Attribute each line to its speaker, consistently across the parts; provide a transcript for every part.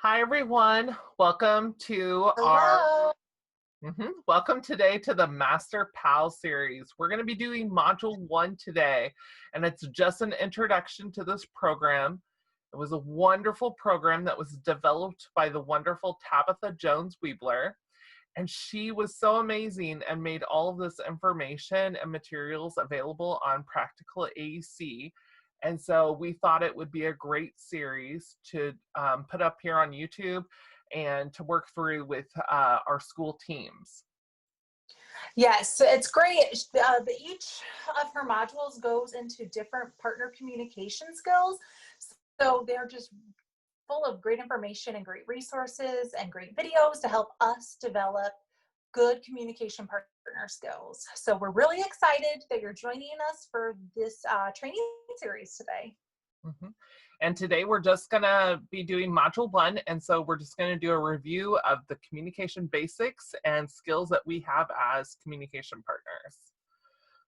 Speaker 1: Hi, everyone. Welcome to
Speaker 2: Hello.
Speaker 1: welcome today to the Master PAL series. We're going to be doing module 1 today, and it's just an introduction to this program. It was a wonderful program that was developed by the wonderful Tabitha Jones-Wohleber, and she was so amazing and made all of this information and materials available on PrAACtical AAC. And so we thought it would be a great series to put up here on YouTube and to work through with our school teams.
Speaker 2: Yes, so it's great. Each of her modules goes into different partner communication skills. So they're just full of great information and great resources and great videos to help us develop good communication partner skills. So we're really excited that you're joining us for this training series today.
Speaker 1: And today we're just going to be doing module 1. And so we're just going to do a review of the communication basics and skills that we have as communication partners.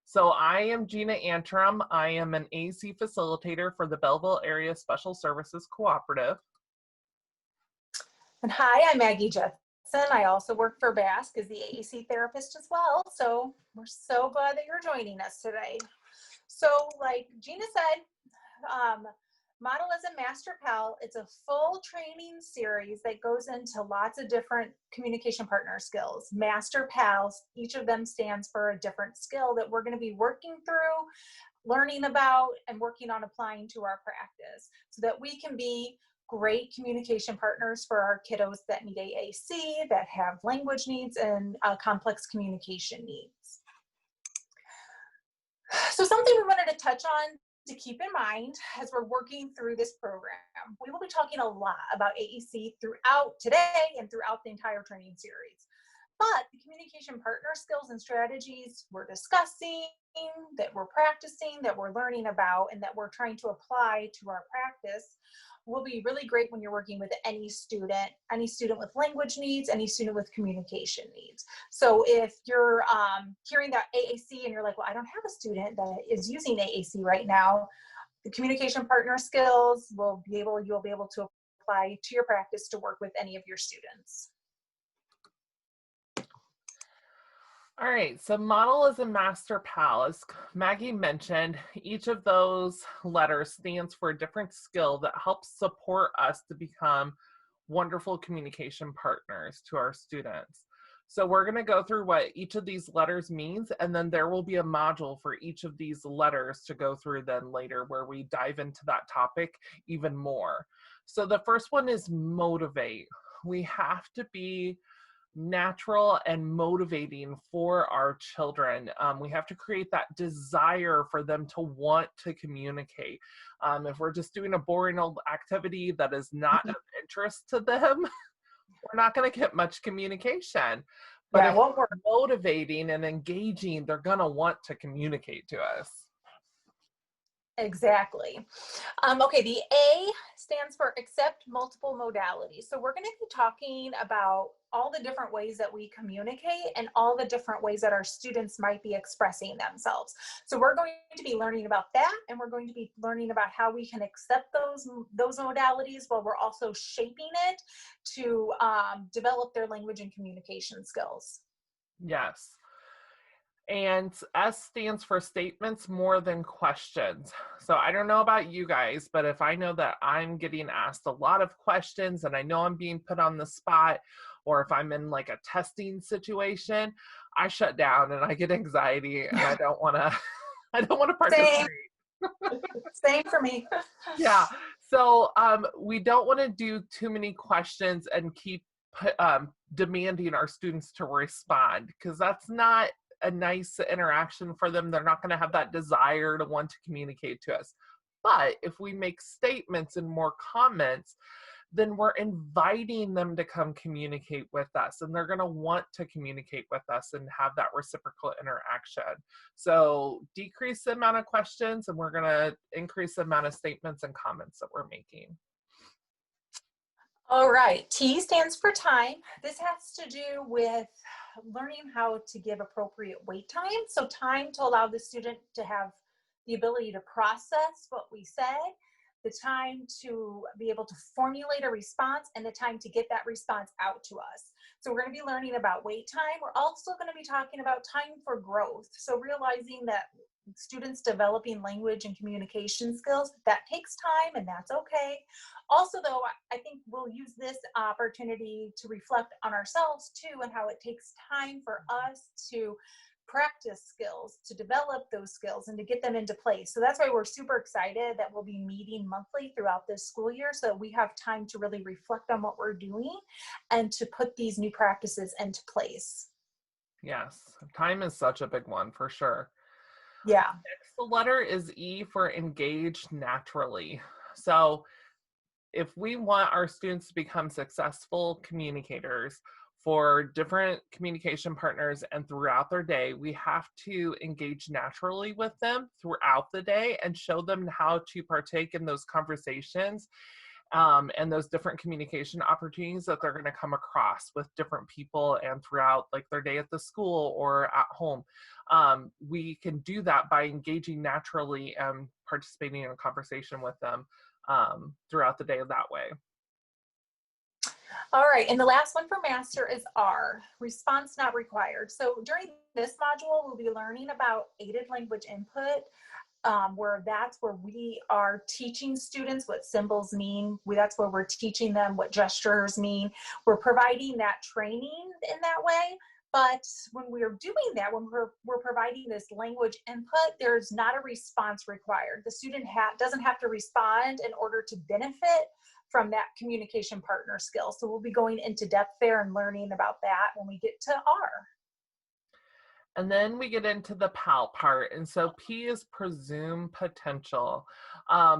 Speaker 1: So I am Jeanna Antrim. I am an AAC facilitator for the Belleville Area Special Services Cooperative.
Speaker 2: And hi, I'm Maggie, Judson. I also work for PrAACtical as the AAC therapist as well. So we're so glad that you're joining us today. So like Jeanna said, Model as a Master PAL, it's a full training series that goes into lots of different communication partner skills. Master PALs, each of them stands for a different skill that we're going to be working through, learning about, and working on applying to our practice so that we can be great communication partners for our kiddos that need AAC, that have language needs, and complex communication needs. So something we wanted to touch on to keep in mind as we're working through this program. We will be talking a lot about AAC throughout today and throughout the entire training series. But the communication partner skills and strategies we're discussing, that we're practicing, that we're learning about, and that we're trying to apply to our practice will be really great when you're working with any student with language needs, any student with communication needs. So if you're hearing that AAC and you're like, well, I don't have a student that is using AAC right now, the communication partner skills you'll be able to apply to your practice to work with any of your students.
Speaker 1: All right, so model as a Master PAL. As Maggie mentioned, each of those letters stands for a different skill that helps support us to become wonderful communication partners to our students. So we're going to go through what each of these letters means, and then there will be a module for each of these letters to go through then later where we dive into that topic even more. So the first one is motivate. We have to be natural and motivating for our children. We have to create that desire for them to want to communicate. If we're just doing a boring old activity that is not of interest to them, we're not going to get much communication. But if we're motivating and engaging, they're going to want to communicate to us.
Speaker 2: Exactly. Okay, the A stands for accept multiple modalities. So we're going to be talking about all the different ways that we communicate and all the different ways that our students might be expressing themselves. So we're going to be learning about that, and we're going to be learning about how we can accept those modalities while we're also shaping it to develop their language and communication skills.
Speaker 1: Yes. And S stands for statements more than questions. So I don't know about you guys, but if I know that I'm getting asked a lot of questions and I know I'm being put on the spot, or if I'm in like a testing situation, I shut down and I get anxiety and I don't want to participate.
Speaker 2: Same for me.
Speaker 1: Yeah. So we don't want to do too many questions and keep demanding our students to respond, because that's not a nice interaction for them. They're not going to have that desire to want to communicate to us. But if we make statements and more comments, then we're inviting them to come communicate with us, and they're going to want to communicate with us and have that reciprocal interaction. So decrease the amount of questions, and we're going to increase the amount of statements and comments that we're making.
Speaker 2: All right, T stands for time. This has to do with learning how to give appropriate wait time. So time to allow the student to have the ability to process what we said, the time to be able to formulate a response, and the time to get that response out to us. So we're going to be learning about wait time. We're also going to be talking about time for growth. So realizing that students developing language and communication skills, that takes time, and that's okay. Also, though, I think we'll use this opportunity to reflect on ourselves too, and how it takes time for us to practice skills, to develop those skills, and to get them into place. So that's why we're super excited that we'll be meeting monthly throughout this school year, so that we have time to really reflect on what we're doing and to put these new practices into place.
Speaker 1: Yes, time is such a big one for sure.
Speaker 2: Yeah.
Speaker 1: Next, the letter is E for engage naturally. So if we want our students to become successful communicators for different communication partners and throughout their day, we have to engage naturally with them throughout the day and show them how to partake in those conversations and those different communication opportunities that they're going to come across with different people and throughout like their day at the school or at home. We can do that by engaging naturally and participating in a conversation with them throughout the day that way.
Speaker 2: All right, and the last one for master is R, response not required. So during this module, we'll be learning about aided language input, that's where we are teaching students what symbols mean. That's where we're teaching them what gestures mean. We're providing that training in that way. But when we're doing that, when we're providing this language input, there's not a response required. The student doesn't have to respond in order to benefit from that communication partner skill. So we'll be going into depth there and learning about that when we get to R.
Speaker 1: And then we get into the PAL part. And so P is presume potential.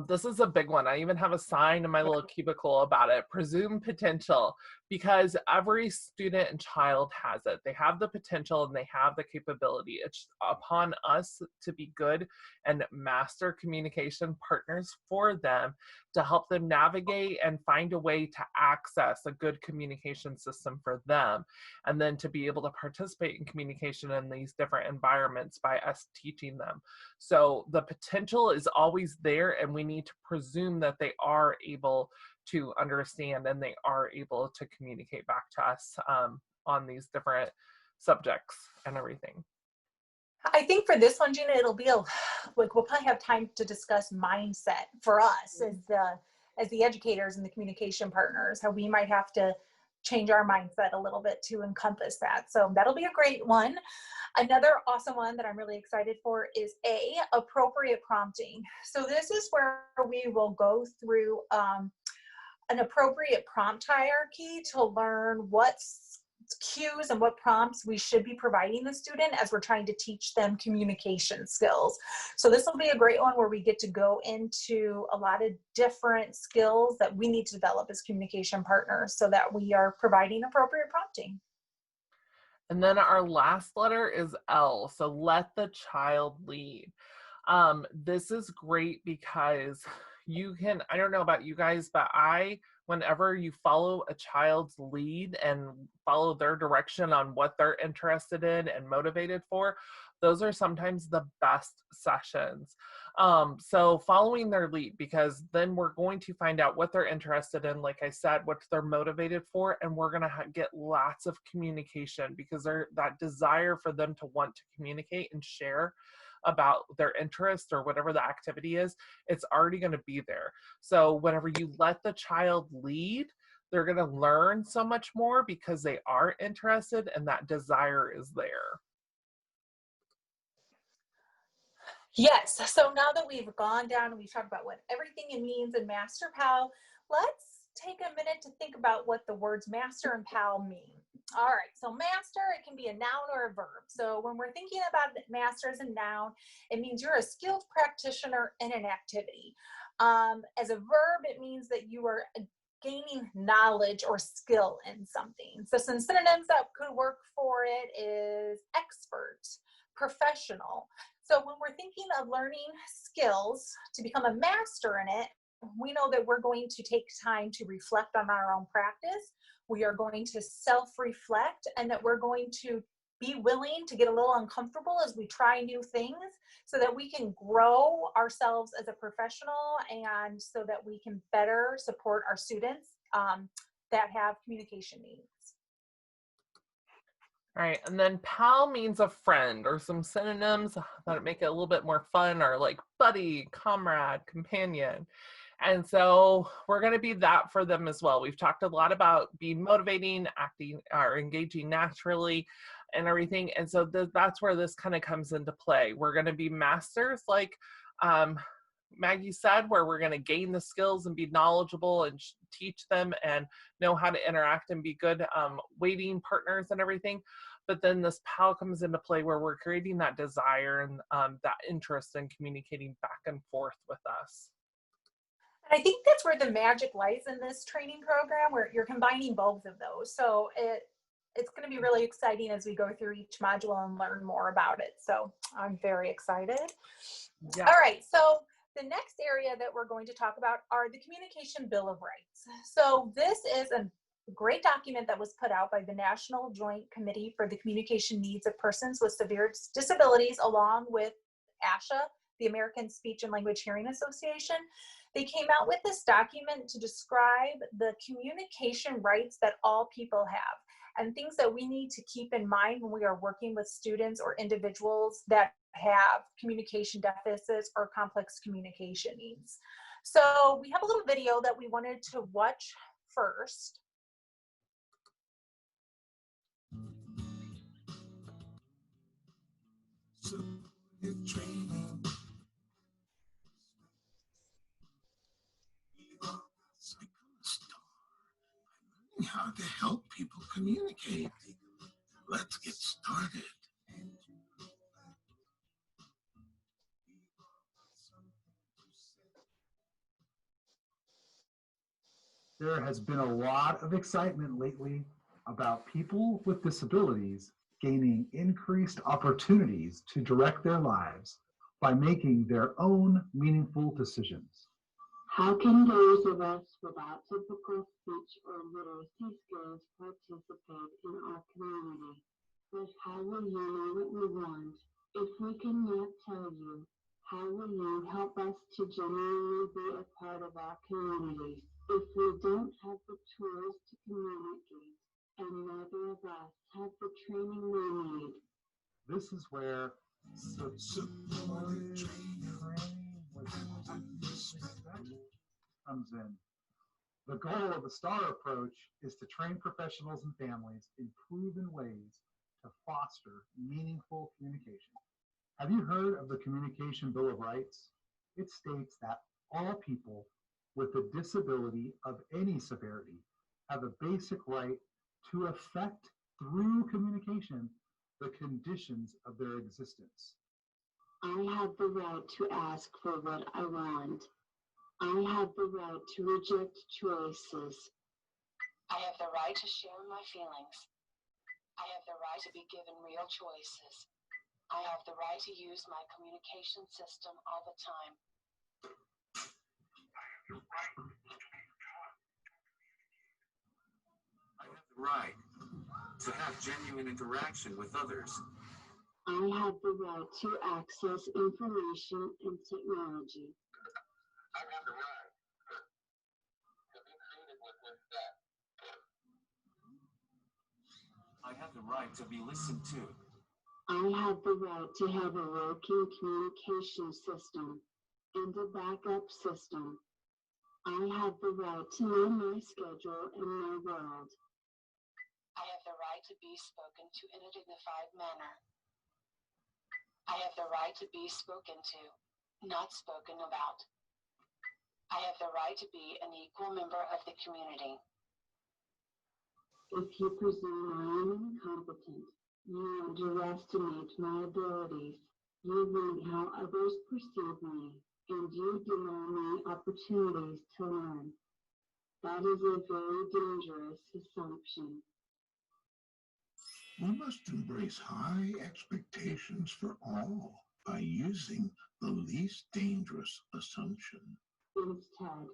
Speaker 1: This is a big one. I even have a sign in my little cubicle about it, presume potential, because every student and child has it. They have the potential and they have the capability. It's upon us to be good and master communication partners for them to help them navigate and find a way to access a good communication system for them, and then to be able to participate in communication in these different environments by us teaching them. So the potential is always there, and we need to presume that they are able to understand and they are able to communicate back to us on these different subjects and everything.
Speaker 2: I think for this one, Jeanna, it'll be like we'll probably have time to discuss mindset for us as the educators and the communication partners, how we might have to change our mindset a little bit to encompass that. So that'll be a great one. Another awesome one that I'm really excited for is A, appropriate prompting. So this is where we will go through an appropriate prompt hierarchy to learn what cues and what prompts we should be providing the student as we're trying to teach them communication skills. So this will be a great one where we get to go into a lot of different skills that we need to develop as communication partners so that we are providing appropriate prompting.
Speaker 1: And then our last letter is L, so let the child lead. This is great because you can, I don't know about you guys, but whenever you follow a child's lead and follow their direction on what they're interested in and motivated for, those are sometimes the best sessions. So following their lead, because then we're going to find out what they're interested in, like I said, what they're motivated for, and we're going to get lots of communication because that desire for them to want to communicate and share about their interest or whatever the activity is, it's already going to be there. So whenever you let the child lead, they're going to learn so much more because they are interested and that desire is there.
Speaker 2: Yes, so now that we've gone down and we've talked about what everything it means in Master PAL, let's take a minute to think about what the words master and PAL mean. All right, so master, it can be a noun or a verb. So when we're thinking about master as a noun, it means you're a skilled practitioner in an activity. As a verb, it means that you are gaining knowledge or skill in something. So some synonyms that could work for it is expert, professional. So when we're thinking of learning skills to become a master in it, we know that we're going to take time to reflect on our own practice. We are going to self-reflect, and that we're going to be willing to get a little uncomfortable as we try new things so that we can grow ourselves as a professional and so that we can better support our students that have communication needs.
Speaker 1: All right, and then pal means a friend, or some synonyms that make it a little bit more fun are like buddy, comrade, companion. And so we're going to be that for them as well. We've talked a lot about being motivating, acting, or engaging naturally and everything. And so that's where this kind of comes into play. We're going to be masters, like Maggie said, where we're going to gain the skills and be knowledgeable and teach them and know how to interact and be good waiting partners and everything. But then this pal comes into play where we're creating that desire and that interest in communicating back and forth with us.
Speaker 2: And I think that's where the magic lies in this training program, where you're combining both of those. So it's going to be really exciting as we go through each module and learn more about it. So I'm very excited. Yeah. All right, so the next area that we're going to talk about are the Communication Bill of Rights. So this is a great document that was put out by the National Joint Committee for the Communication Needs of Persons with Severe Disabilities, along with ASHA, the American Speech and Language Hearing Association. They came out with this document to describe the communication rights that all people have and things that we need to keep in mind when we are working with students or individuals that have communication deficits or complex communication needs. So we have a little video that we wanted to watch first.
Speaker 3: So it's training. Become a star by learning how to help people communicate. Let's get started.
Speaker 4: There has been a lot of excitement lately about people with disabilities gaining increased opportunities to direct their lives by making their own meaningful decisions.
Speaker 5: How can those of us without typical speech or literacy skills participate in our community? But how will you know what we want if we cannot tell you? How will you help us to genuinely be a part of our community if we don't have the tools to communicate and neither of us have the training we need?
Speaker 4: This is where supported training with respect comes in. The goal of the STAR approach is to train professionals and families in proven ways to foster meaningful communication. Have you heard of the Communication Bill of Rights? It states that all people with a disability of any severity have a basic right to affect through communication the conditions of their existence.
Speaker 5: I have the right to ask for what I want. I have the right to reject choices.
Speaker 6: I have the right to share my feelings. I have the right to be given real choices. I have the right to use my communication system all the time.
Speaker 3: I have the right to have genuine interaction with others.
Speaker 5: I have the right to access information and technology.
Speaker 3: I have the right to be treated with respect. I have the right to be listened to.
Speaker 5: I have the right to have a working communication system and a backup system. I have the right to know my schedule and my world.
Speaker 6: I have the right to be spoken to in a dignified manner. I have the right to be spoken to, not spoken about. I have the right to be an equal member of the community.
Speaker 5: If you presume I am incompetent, you underestimate my abilities, you limit how others perceive me, and you deny me opportunities to learn. That is a very dangerous assumption.
Speaker 3: We must embrace high expectations for all by using the least dangerous assumption.
Speaker 5: Instead,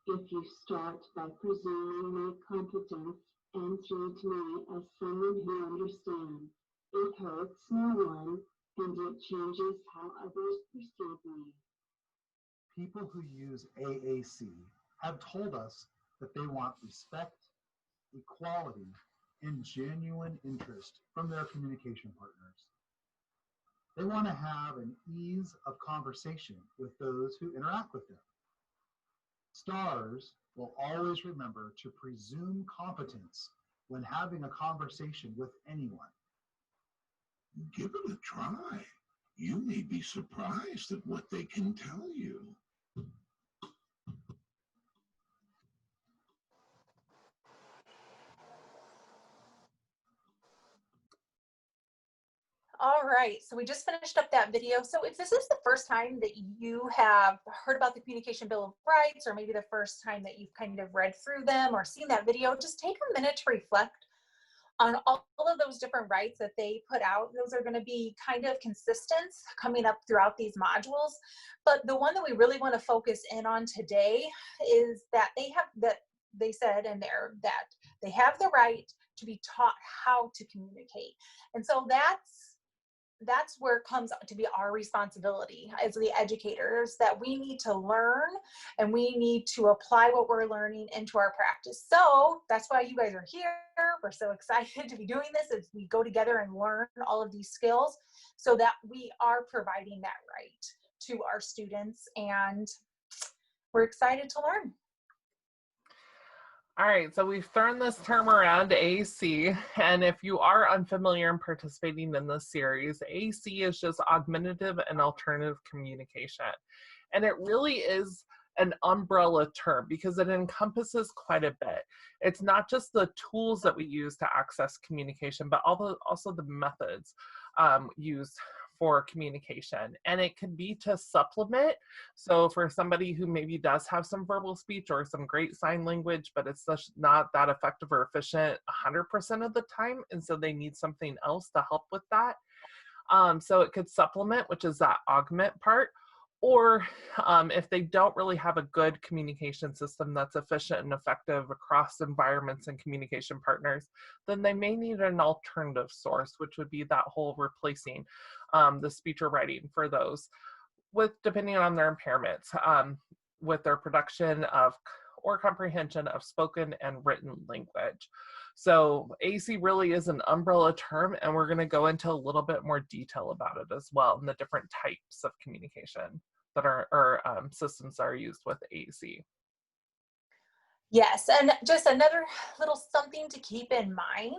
Speaker 5: if you start by presuming my competence and treat me as someone who understands, It hurts no one, and it changes how others perceive me.
Speaker 4: People who use AAC have told us that they want respect, equality, and genuine interest from their communication partners. They want to have an ease of conversation with those who interact with them. STARS will always remember to presume competence when having a conversation with anyone.
Speaker 3: Give it a try. You may be surprised at what they can tell you.
Speaker 2: All right, so we just finished up that video. So if this is the first time that you have heard about the Communication Bill of Rights, or maybe the first time that you've kind of read through them or seen that video, just take a minute to reflect on all of those different rights that they put out. Those are going to be kind of consistent coming up throughout these modules. But the one that we really want to focus in on today is that they said in there that they have the right to be taught how to communicate. And so that's where it comes to be our responsibility as the educators, that we need to learn and we need to apply what we're learning into our practice. So that's why you guys are here. We're so excited to be doing this as we go together and learn all of these skills so that we are providing that right to our students, and we're excited to learn.
Speaker 1: All right, so we've thrown this term around, AAC, and if you are unfamiliar in participating in this series, AAC is just augmentative and alternative communication. And it really is an umbrella term because it encompasses quite a bit. It's not just the tools that we use to access communication, but also the methods used for communication. And it can be to supplement. So for somebody who maybe does have some verbal speech or some great sign language, but it's just not that effective or efficient 100% of the time, and so they need something else to help with that. So it could supplement, which is that augment part. Or if they don't really have a good communication system that's efficient and effective across environments and communication partners, then they may need an alternative source, which would be that whole replacing the speech or writing for those, depending on their impairments, with their production of or comprehension of spoken and written language. So AAC really is an umbrella term, and we're going to go into a little bit more detail about it as well, and the different types of communication that are systems that are used with AAC.
Speaker 2: Yes, and just another little something to keep in mind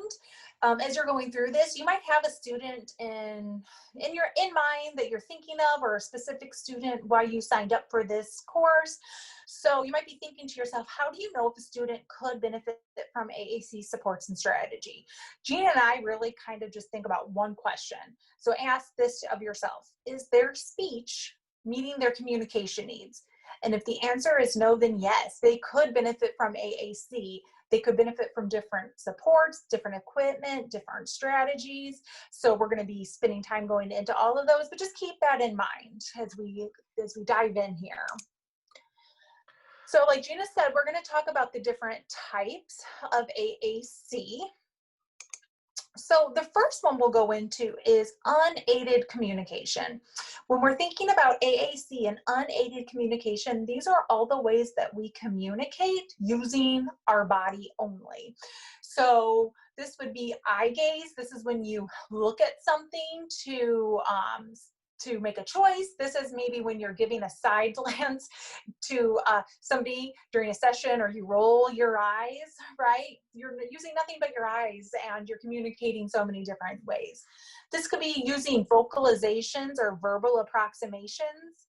Speaker 2: as you're going through this. You might have a student in mind that you're thinking of, or a specific student while you signed up for this course. So you might be thinking to yourself, how do you know if a student could benefit from AAC supports and strategy? Jeanna and I really kind of just think about one question. So ask this of yourself: is their speech meeting their communication needs? And if the answer is no, then yes, they could benefit from AAC. They could benefit from different supports, different equipment, different strategies. So we're going to be spending time going into all of those, but just keep that in mind as we dive in here. So like Jeanna said, we're going to talk about the different types of AAC. So the first one we'll go into is unaided communication. When we're thinking about AAC and unaided communication, these are all the ways that we communicate using our body only. So this would be eye gaze. This is when you look at something to make a choice. This is maybe when you're giving a side glance to somebody during a session, or you roll your eyes, right? You're using nothing but your eyes, and you're communicating so many different ways. This could be using vocalizations or verbal approximations.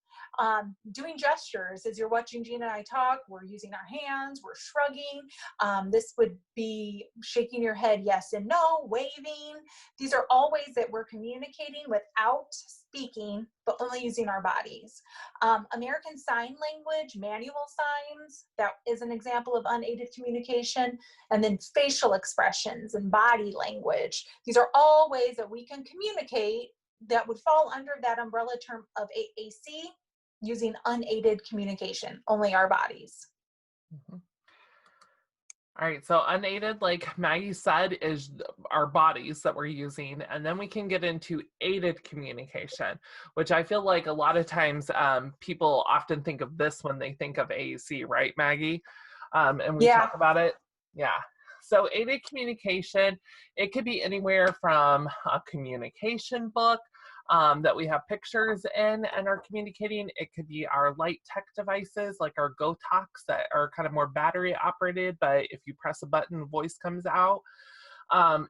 Speaker 2: Doing gestures. As you're watching Jeanna and I talk, we're using our hands, we're shrugging. This would be shaking your head yes and no, waving. These are all ways that we're communicating without speaking, but only using our bodies. American Sign Language, manual signs, that is an example of unaided communication. And then facial expressions and body language. These are all ways that we can communicate that would fall under that umbrella term of AAC, using unaided communication, only our bodies.
Speaker 1: Mm-hmm. All right, so unaided, like Maggie said, is our bodies that we're using. And then we can get into aided communication, which I feel like a lot of times people often think of this when they think of AAC, right, Maggie? And we talk about it. Yeah. So aided communication, it could be anywhere from a communication book that we have pictures in and are communicating. It could be our light tech devices like our Go Talks that are kind of more battery operated, but if you press a button, voice comes out.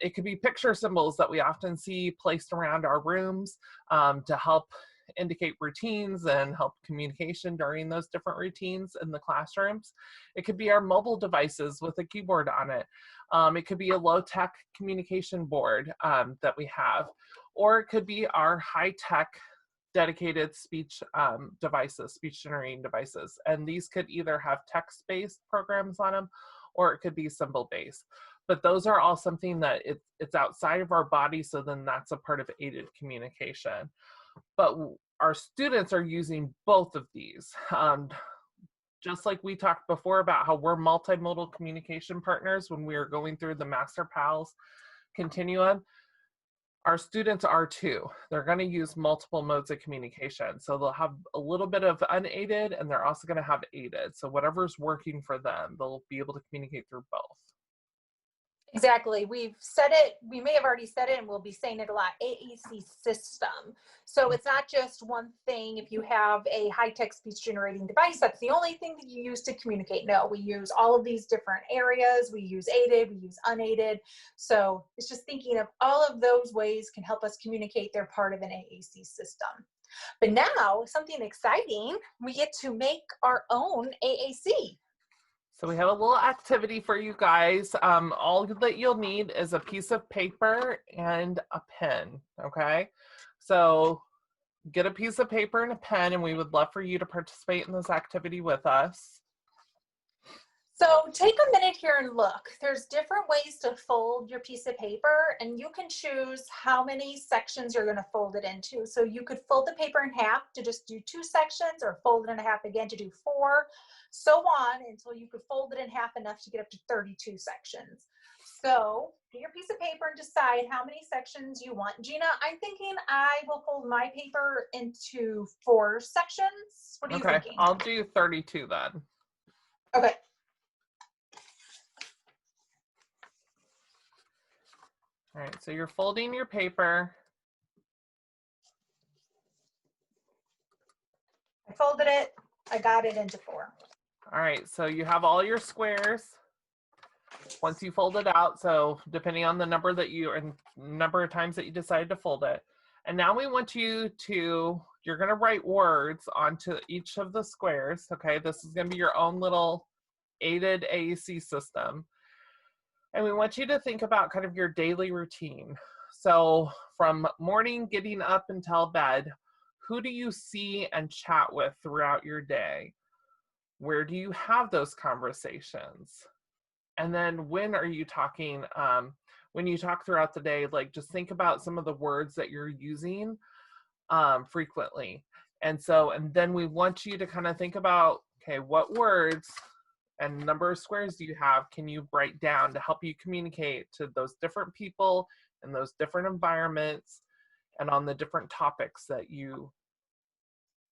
Speaker 1: It could be picture symbols that we often see placed around our rooms to help indicate routines and help communication during those different routines in the classrooms. It could be our mobile devices with a keyboard on it. It could be a low-tech communication board that we have, or it could be our high-tech dedicated speech devices, speech generating devices. And these could either have text-based programs on them, or it could be symbol-based. But those are all something that it's outside of our body, so then that's a part of aided communication. But our students are using both of these. Just like we talked before about how we're multimodal communication partners when we are going through the Master PALS continuum, our students are too. They're going to use multiple modes of communication. So they'll have a little bit of unaided and they're also going to have aided. So whatever's working for them, they'll be able to communicate through both.
Speaker 2: Exactly. We've said it, we may have already said it, and we'll be saying it a lot, AAC system. So it's not just one thing. If you have a high-tech speech generating device, that's the only thing that you use to communicate. No, we use all of these different areas. We use aided, we use unaided. So it's just thinking of all of those ways can help us communicate. They're part of an AAC system. But now, something exciting, we get to make our own AAC.
Speaker 1: So we have a little activity for you guys. All that you'll need is a piece of paper and a pen, okay? So get a piece of paper and a pen, and we would love for you to participate in this activity with us.
Speaker 2: So take a minute here and look. There's different ways to fold your piece of paper, and you can choose how many sections you're going to fold it into. So you could fold the paper in half to just do 2 sections, or fold it in half again to do 4, so on until you could fold it in half enough to get up to 32 sections. So get your piece of paper and decide how many sections you want. Jeanna, I'm thinking I will fold my paper into 4 sections. What are you thinking?
Speaker 1: I'll do 32 then.
Speaker 2: Okay.
Speaker 1: All right, so you're folding your paper.
Speaker 2: I folded it. I got it into 4.
Speaker 1: All right, so you have all your squares. Once you fold it out, so depending on the number that number of times that you decided to fold it. And now we want you to, you're gonna write words onto each of the squares, okay? This is gonna be your own little aided AAC system. And we want you to think about kind of your daily routine. So from morning getting up until bed, who do you see and chat with throughout your day? Where do you have those conversations? And then when are you talking, when you talk throughout the day, like just think about some of the words that you're using frequently. And then we want you to kind of think about, okay, what words and number of squares do you have can you write down to help you communicate to those different people in those different environments and on the different topics that you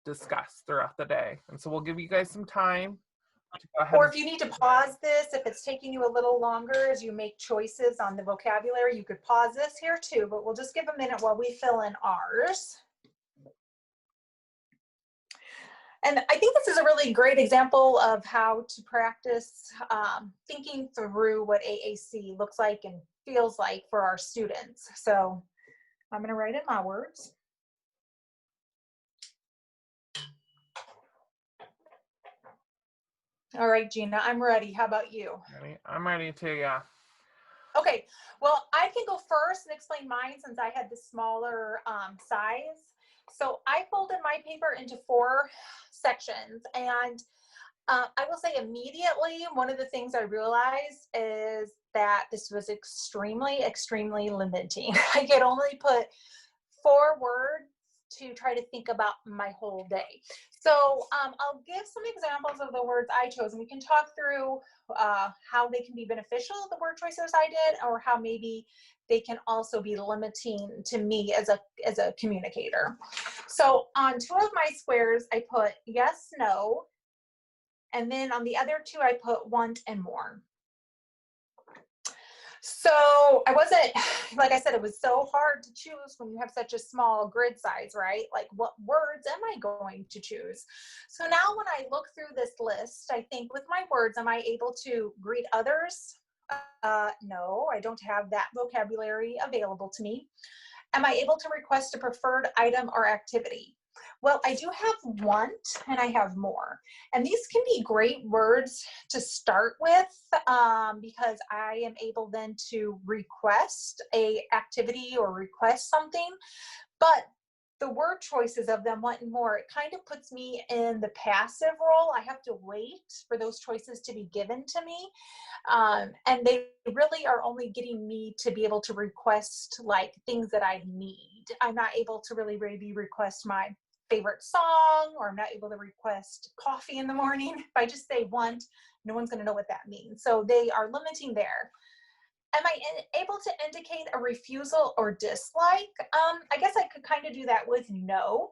Speaker 1: discuss throughout the day. And so we'll give you guys some time to go ahead.
Speaker 2: Or if you need to pause this, if it's taking you a little longer as you make choices on the vocabulary, you could pause this here too, but we'll just give a minute while we fill in ours. And I think this is a really great example of how to practice thinking through what AAC looks like and feels like for our students. So I'm going to write in my words. All right, Jeanna, I'm ready. How about you?
Speaker 1: Ready? I'm ready too, yeah.
Speaker 2: Okay, well, I can go first and explain mine since I had the smaller size. So I folded my paper into 4 sections, and I will say immediately, one of the things I realized is that this was extremely, extremely limiting. I could only put 4 words to try to think about my whole day. So I'll give some examples of the words I chose, and we can talk through how they can be beneficial, the word choices I did, or how maybe they can also be limiting to me as a communicator. So on 2 of my squares, I put yes, no, and then on the other 2, I put want and more. So I wasn't, like I said, it was so hard to choose when you have such a small grid size, right? Like, what words am I going to choose? So now when I look through this list, I think with my words, am I able to greet others? No, I don't have that vocabulary available to me. Am I able to request a preferred item or activity? Well, I do have want and I have more. And these can be great words to start with because I am able then to request a activity or request something. But the word choices of them, want and more, it kind of puts me in the passive role. I have to wait for those choices to be given to me. And they really are only getting me to be able to request like things that I need. I'm not able to really maybe request my favorite song, or I'm not able to request coffee in the morning. If I just say want, no one's going to know what that means. So they are limiting there. Am I able to indicate a refusal or dislike? I guess I could kind of do that with no.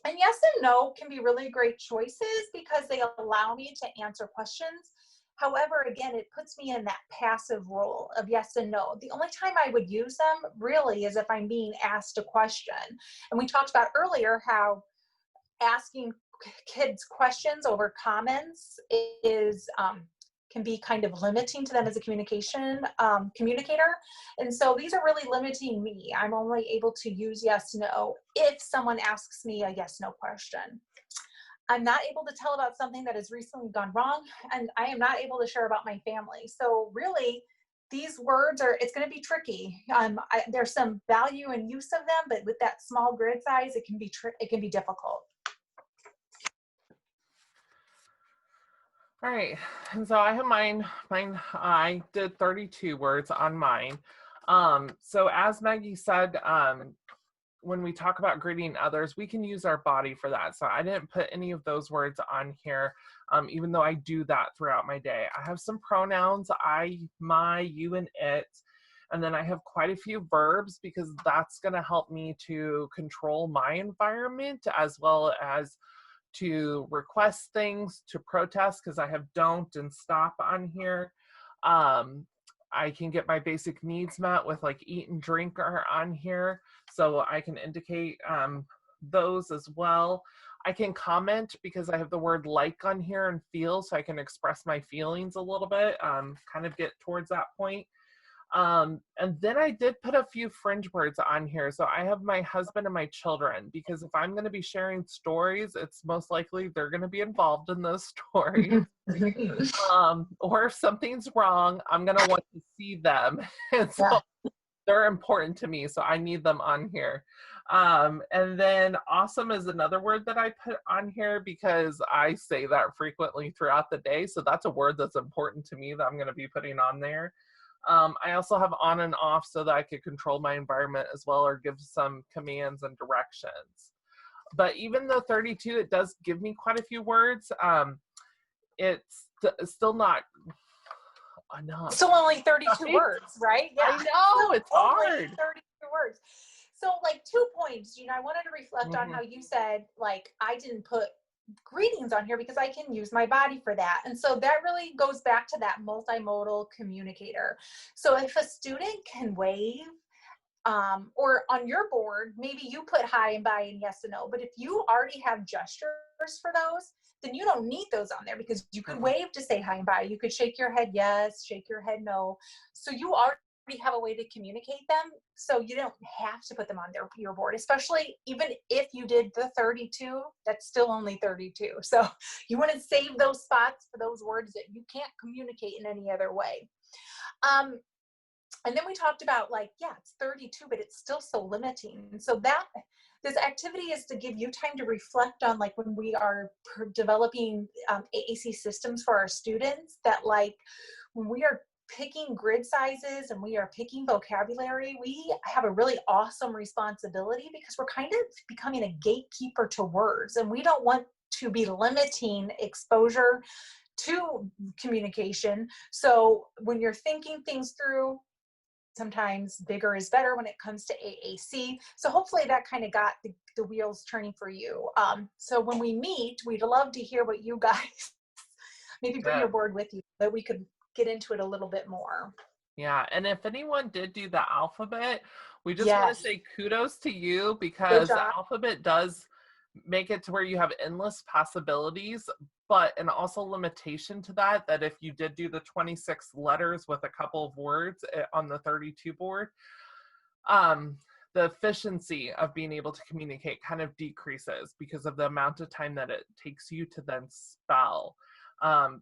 Speaker 2: And yes and no can be really great choices because they allow me to answer questions. However, again, it puts me in that passive role of yes and no. The only time I would use them really is if I'm being asked a question. And we talked about earlier how asking kids questions over comments is can be kind of limiting to them as a communicator. And so these are really limiting me. I'm only able to use yes, no if someone asks me a yes, no question. I'm not able to tell about something that has recently gone wrong, and I am not able to share about my family. So really, these words it's going to be tricky. There's some value and use of them, but with that small grid size, it can be difficult.
Speaker 1: All right, and so I have mine, I did 32 words on mine. So as Maggie said, when we talk about greeting others, we can use our body for that. So I didn't put any of those words on here, even though I do that throughout my day. I have some pronouns, I, my, you, and it. And then I have quite a few verbs because that's gonna help me to control my environment as well as to request things, to protest, because I have don't and stop on here. I can get my basic needs met with like eat and drink are on here. So I can indicate those as well. I can comment because I have the word like on here and feel, so I can express my feelings a little bit, kind of get towards that point. And then I did put a few fringe words on here. So I have my husband and my children, because if I'm going to be sharing stories, it's most likely they're going to be involved in those stories. Or if something's wrong, I'm going to want to see them. And so they're important to me. So I need them on here. And then awesome is another word that I put on here because I say that frequently throughout the day. So that's a word that's important to me that I'm going to be putting on there. I also have on and off so that I could control my environment as well, or give some commands and directions. But even though 32, it does give me quite a few words, it's still not enough.
Speaker 2: Still only 32 words, right?
Speaker 1: Yeah, I know, it's hard.
Speaker 2: 32 words. So like 2 points, Jeanna, I wanted to reflect on how you said, like, I didn't put greetings on here because I can use my body for that. And so that really goes back to that multimodal communicator. So if a student can wave, or on your board, maybe you put hi and bye and yes and no, but if you already have gestures for those, then you don't need those on there because you could wave to say hi and bye. You could shake your head yes, shake your head no. So you already have a way to communicate them, so you don't have to put them on your board, especially even if you did the 32, that's still only 32. So you want to save those spots for those words that you can't communicate in any other way. And then we talked about, like, yeah, it's 32, but it's still so limiting. And so this activity is to give you time to reflect on, like, when we are developing AAC systems for our students, that, like, when we are picking grid sizes and we are picking vocabulary, we have a really awesome responsibility because we're kind of becoming a gatekeeper to words, and we don't want to be limiting exposure to communication. So when you're thinking things through, sometimes bigger is better when it comes to AAC. So hopefully that kind of got the wheels turning for you. So when we meet, we'd love to hear what you guys, maybe bring your board with you, that we could get into it a little bit more.
Speaker 1: Yeah, and if anyone did do the alphabet, we just want to say kudos to you, because the alphabet does make it to where you have endless possibilities, but and also limitation to that, that if you did do the 26 letters with a couple of words on the 32 board, the efficiency of being able to communicate kind of decreases because of the amount of time that it takes you to then spell.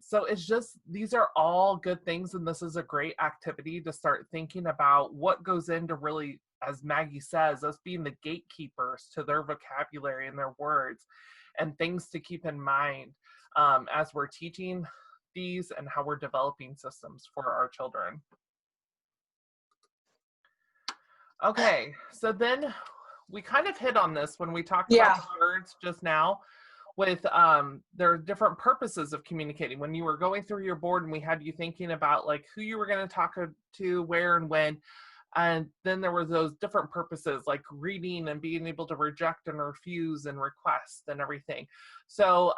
Speaker 1: So it's just, these are all good things, and this is a great activity to start thinking about what goes into really, as Maggie says, us being the gatekeepers to their vocabulary and their words, and things to keep in mind as we're teaching these and how we're developing systems for our children. Okay, so then we kind of hit on this when we talked about the words just now, with there are different purposes of communicating. When you were going through your board and we had you thinking about like who you were going to talk to, where and when, and then there were those different purposes like reading and being able to reject and refuse and request and everything. So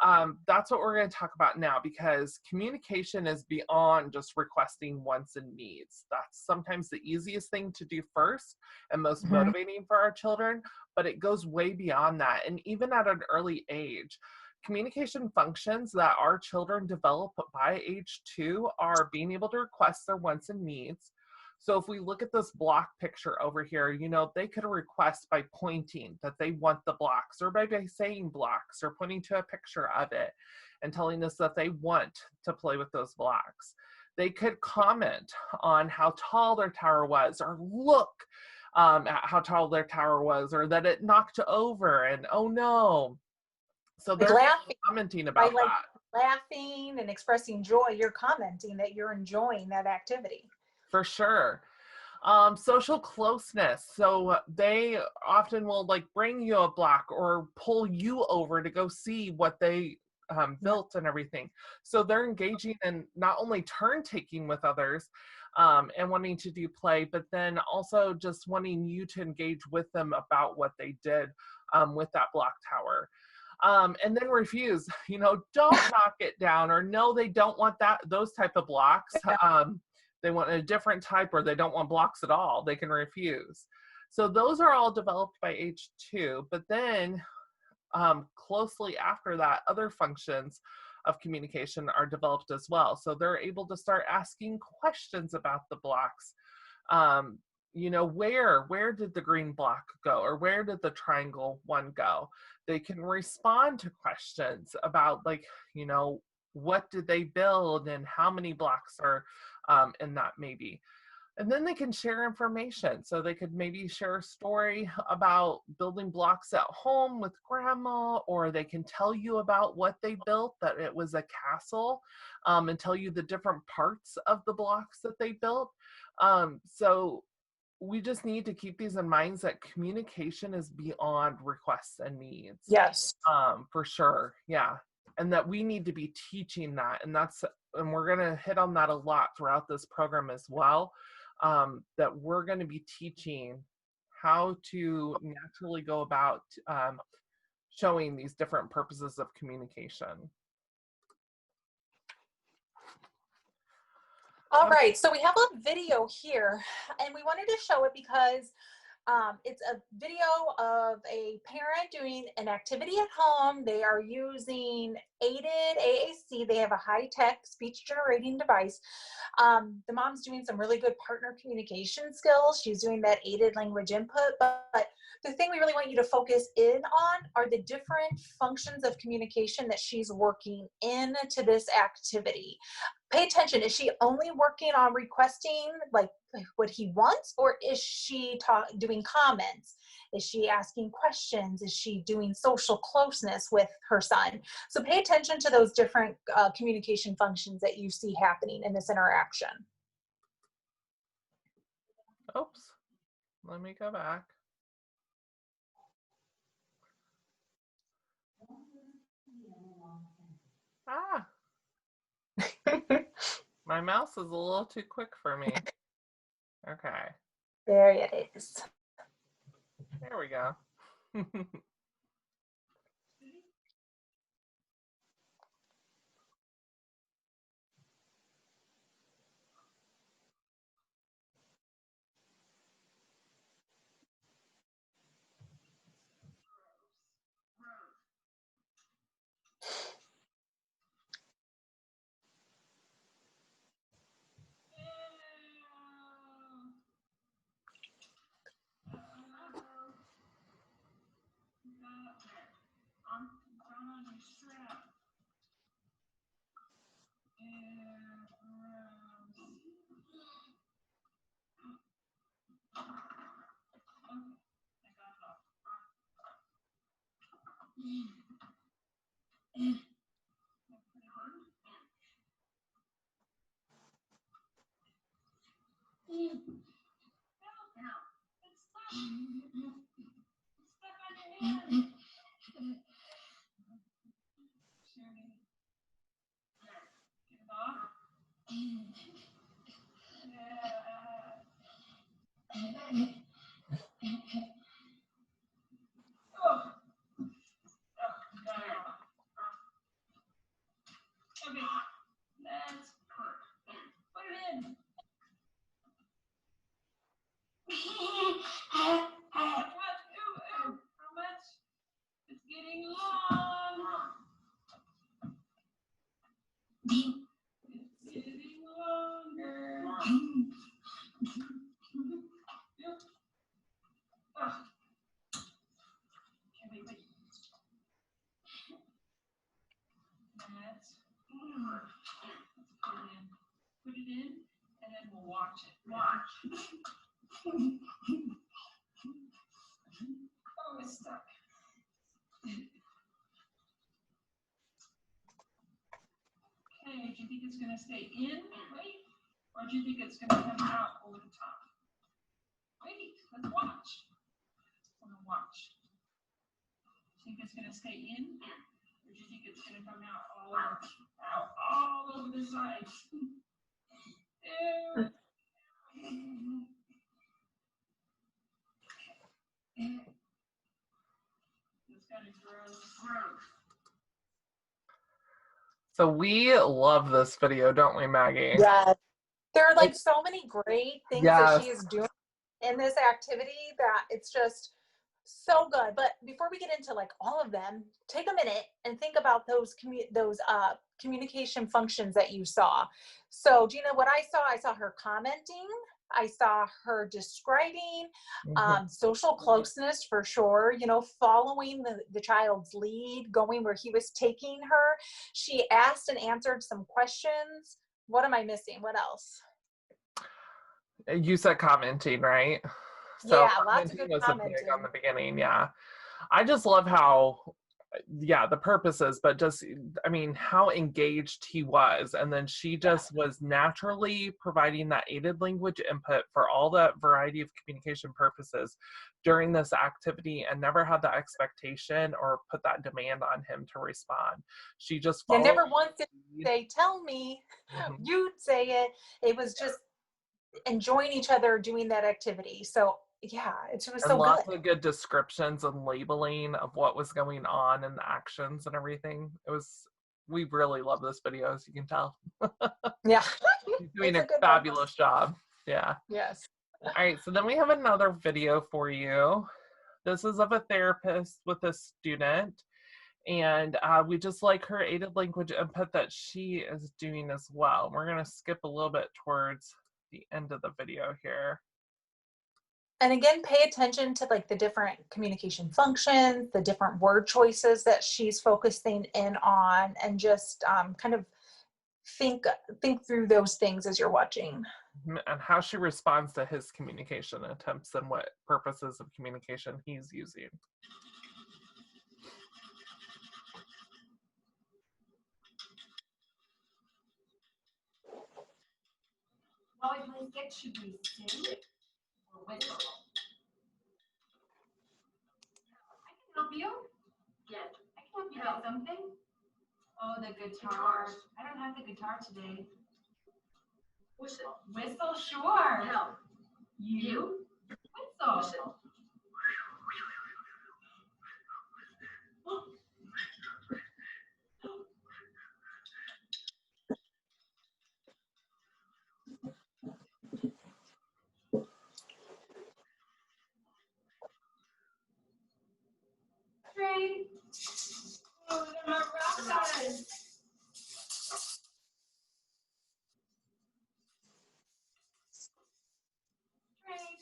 Speaker 1: that's what we're going to talk about now, because communication is beyond just requesting wants and needs. That's sometimes the easiest thing to do first and most motivating for our children, but it goes way beyond that. And even at an early age, communication functions that our children develop by age 2 are being able to request their wants and needs. So if we look at this block picture over here, you know, they could request by pointing that they want the blocks, or by saying blocks, or pointing to a picture of it and telling us that they want to play with those blocks. They could comment on how tall their tower was, or look at how tall their tower was, or that it knocked over and oh no. So they're commenting about that.
Speaker 2: Laughing and expressing joy, you're commenting that you're enjoying that activity.
Speaker 1: For sure. Social closeness. So they often will like bring you a block or pull you over to go see what they built and everything. So they're engaging in not only turn taking with others and wanting to do play, but then also just wanting you to engage with them about what they did with that block tower. And then refuse, you know, don't knock it down, or no, they don't want those type of blocks. They want a different type, or they don't want blocks at all. They can refuse. So those are all developed by age 2. But then closely after that, other functions of communication are developed as well. So they're able to start asking questions about the blocks. You know, where did the green block go, or where did the triangle one go? They can respond to questions about, like, you know, what did they build and how many blocks are in that maybe. And then they can share information. So they could maybe share a story about building blocks at home with grandma, or they can tell you about what they built, that it was a castle, and tell you the different parts of the blocks that they built. So we just need to keep these in mind, that communication is beyond requests and needs.
Speaker 2: Yes.
Speaker 1: For sure. Yeah. And that we need to be teaching that. And we're going to hit on that a lot throughout this program as well, that we're going to be teaching how to naturally go about showing these different purposes of communication.
Speaker 2: All right, so we have a video here, and we wanted to show it because it's a video of a parent doing an activity at home. They are using Aided AAC. They have a high-tech speech generating device. The mom's doing some really good partner communication skills. She's doing that aided language input, but the thing we really want you to focus in on are the different functions of communication that she's working into this activity. Pay attention. Is she only working on requesting like what he wants, or is she doing comments? Is she asking questions? Is she doing social closeness with her son? So pay attention to those different communication functions that you see happening in this interaction.
Speaker 1: Oops. Let me go back. Ah. My mouse is a little too quick for me. Okay.
Speaker 2: There it is.
Speaker 1: There we go.
Speaker 6: Put it in, and then we'll watch it. Watch. Oh, it's stuck. Okay, do you think it's going to stay in? Wait. Or do you think it's going to come out over the top? Wait, let's watch. I'm going to watch. Do you think it's going to stay in? Or do you think it's going to come out all over the sides? Ew. It's kind of gross.
Speaker 1: So we love this video, don't we, Maggie?
Speaker 2: Yeah. There are like so many great things that she
Speaker 1: Yes.
Speaker 2: is doing in this activity that it's just so good. But before we get into like all of them, take a minute and think about those communication functions that you saw. So Jeanna, what I saw her commenting, I saw her describing, social closeness for sure, you know, following the child's lead, going where he was taking her. She asked and answered some questions. What am I missing? What else?
Speaker 1: You said commenting, right? So
Speaker 2: Yeah, lots of good
Speaker 1: was a big
Speaker 2: commenting.
Speaker 1: on the beginning, yeah. I just love how, yeah, the purposes, but just, I mean, how engaged he was. And then she just was naturally providing that aided language input for all that variety of communication purposes during this activity and never had the expectation or put that demand on him to respond. She just
Speaker 2: You
Speaker 1: followed.
Speaker 2: never once did say, tell me, you'd say it. It was just enjoying each other doing that activity. So yeah, it was so
Speaker 1: lots
Speaker 2: good.
Speaker 1: of good descriptions and labeling of what was going on and the actions and everything. We really love this video, as you can tell.
Speaker 2: Yeah.
Speaker 1: She's doing
Speaker 2: It's
Speaker 1: a fabulous job. Yeah.
Speaker 2: Yes.
Speaker 1: All right, so then we have another video for you. This is of a therapist with a student, and we just like her aided language input that she is doing as well. We're going to skip a little bit towards the end of the video here.
Speaker 2: And again, pay attention to like the different communication functions, the different word choices that she's focusing in on, and just kind of think through those things as you're watching.
Speaker 1: And how she responds to his communication attempts and what purposes of communication he's using.
Speaker 7: What we blanket should we sing whistle. I can help you. Yes. I can help you with something. Oh, the guitar. I don't have the guitar today. Whistle. Whistle, sure. No. You? Whistle. Whistle. Trade. Oh, we got my maracas. Trade.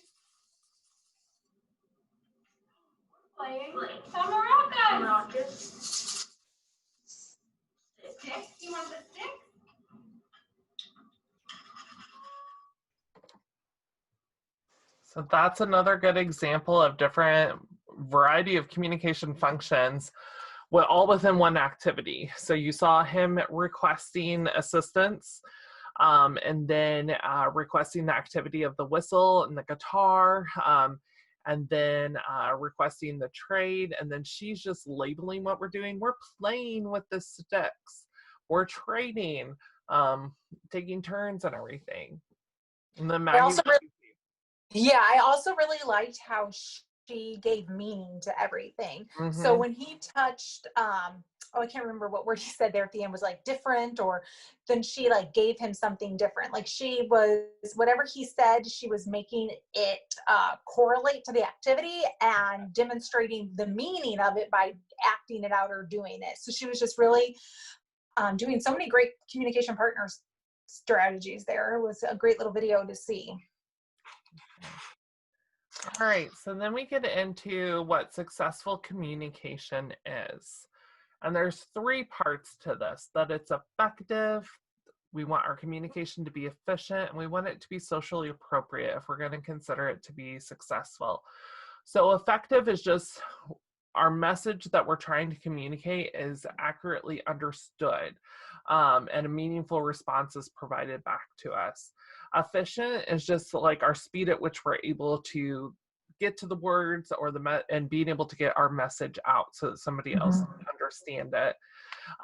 Speaker 7: Playing some maracas. Maracas. Stick. You want the stick?
Speaker 1: So that's another good example of different variety of communication functions, all within one activity. So you saw him requesting assistance, and then requesting the activity of the whistle and the guitar, and then requesting the trade, and then she's just labeling what we're doing. We're playing with the sticks. We're trading, taking turns and everything. And then Maggie,
Speaker 2: I also really liked how she gave meaning to everything. So when he touched, I can't remember what word he said there at the end was like different, or then she like gave him something different. Like she was, whatever he said, she was making it correlate to the activity and demonstrating the meaning of it by acting it out or doing it. So she was just really doing so many great communication partners strategies there. It was a great little video to see.
Speaker 1: All right, so then we get into what successful communication is. And there's 3 parts to this: that it's effective, we want our communication to be efficient, and we want it to be socially appropriate if we're going to consider it to be successful. So effective is just our message that we're trying to communicate is accurately understood, and a meaningful response is provided back to us. Efficient is just like our speed at which we're able to get to the words or and being able to get our message out so that somebody else can understand it.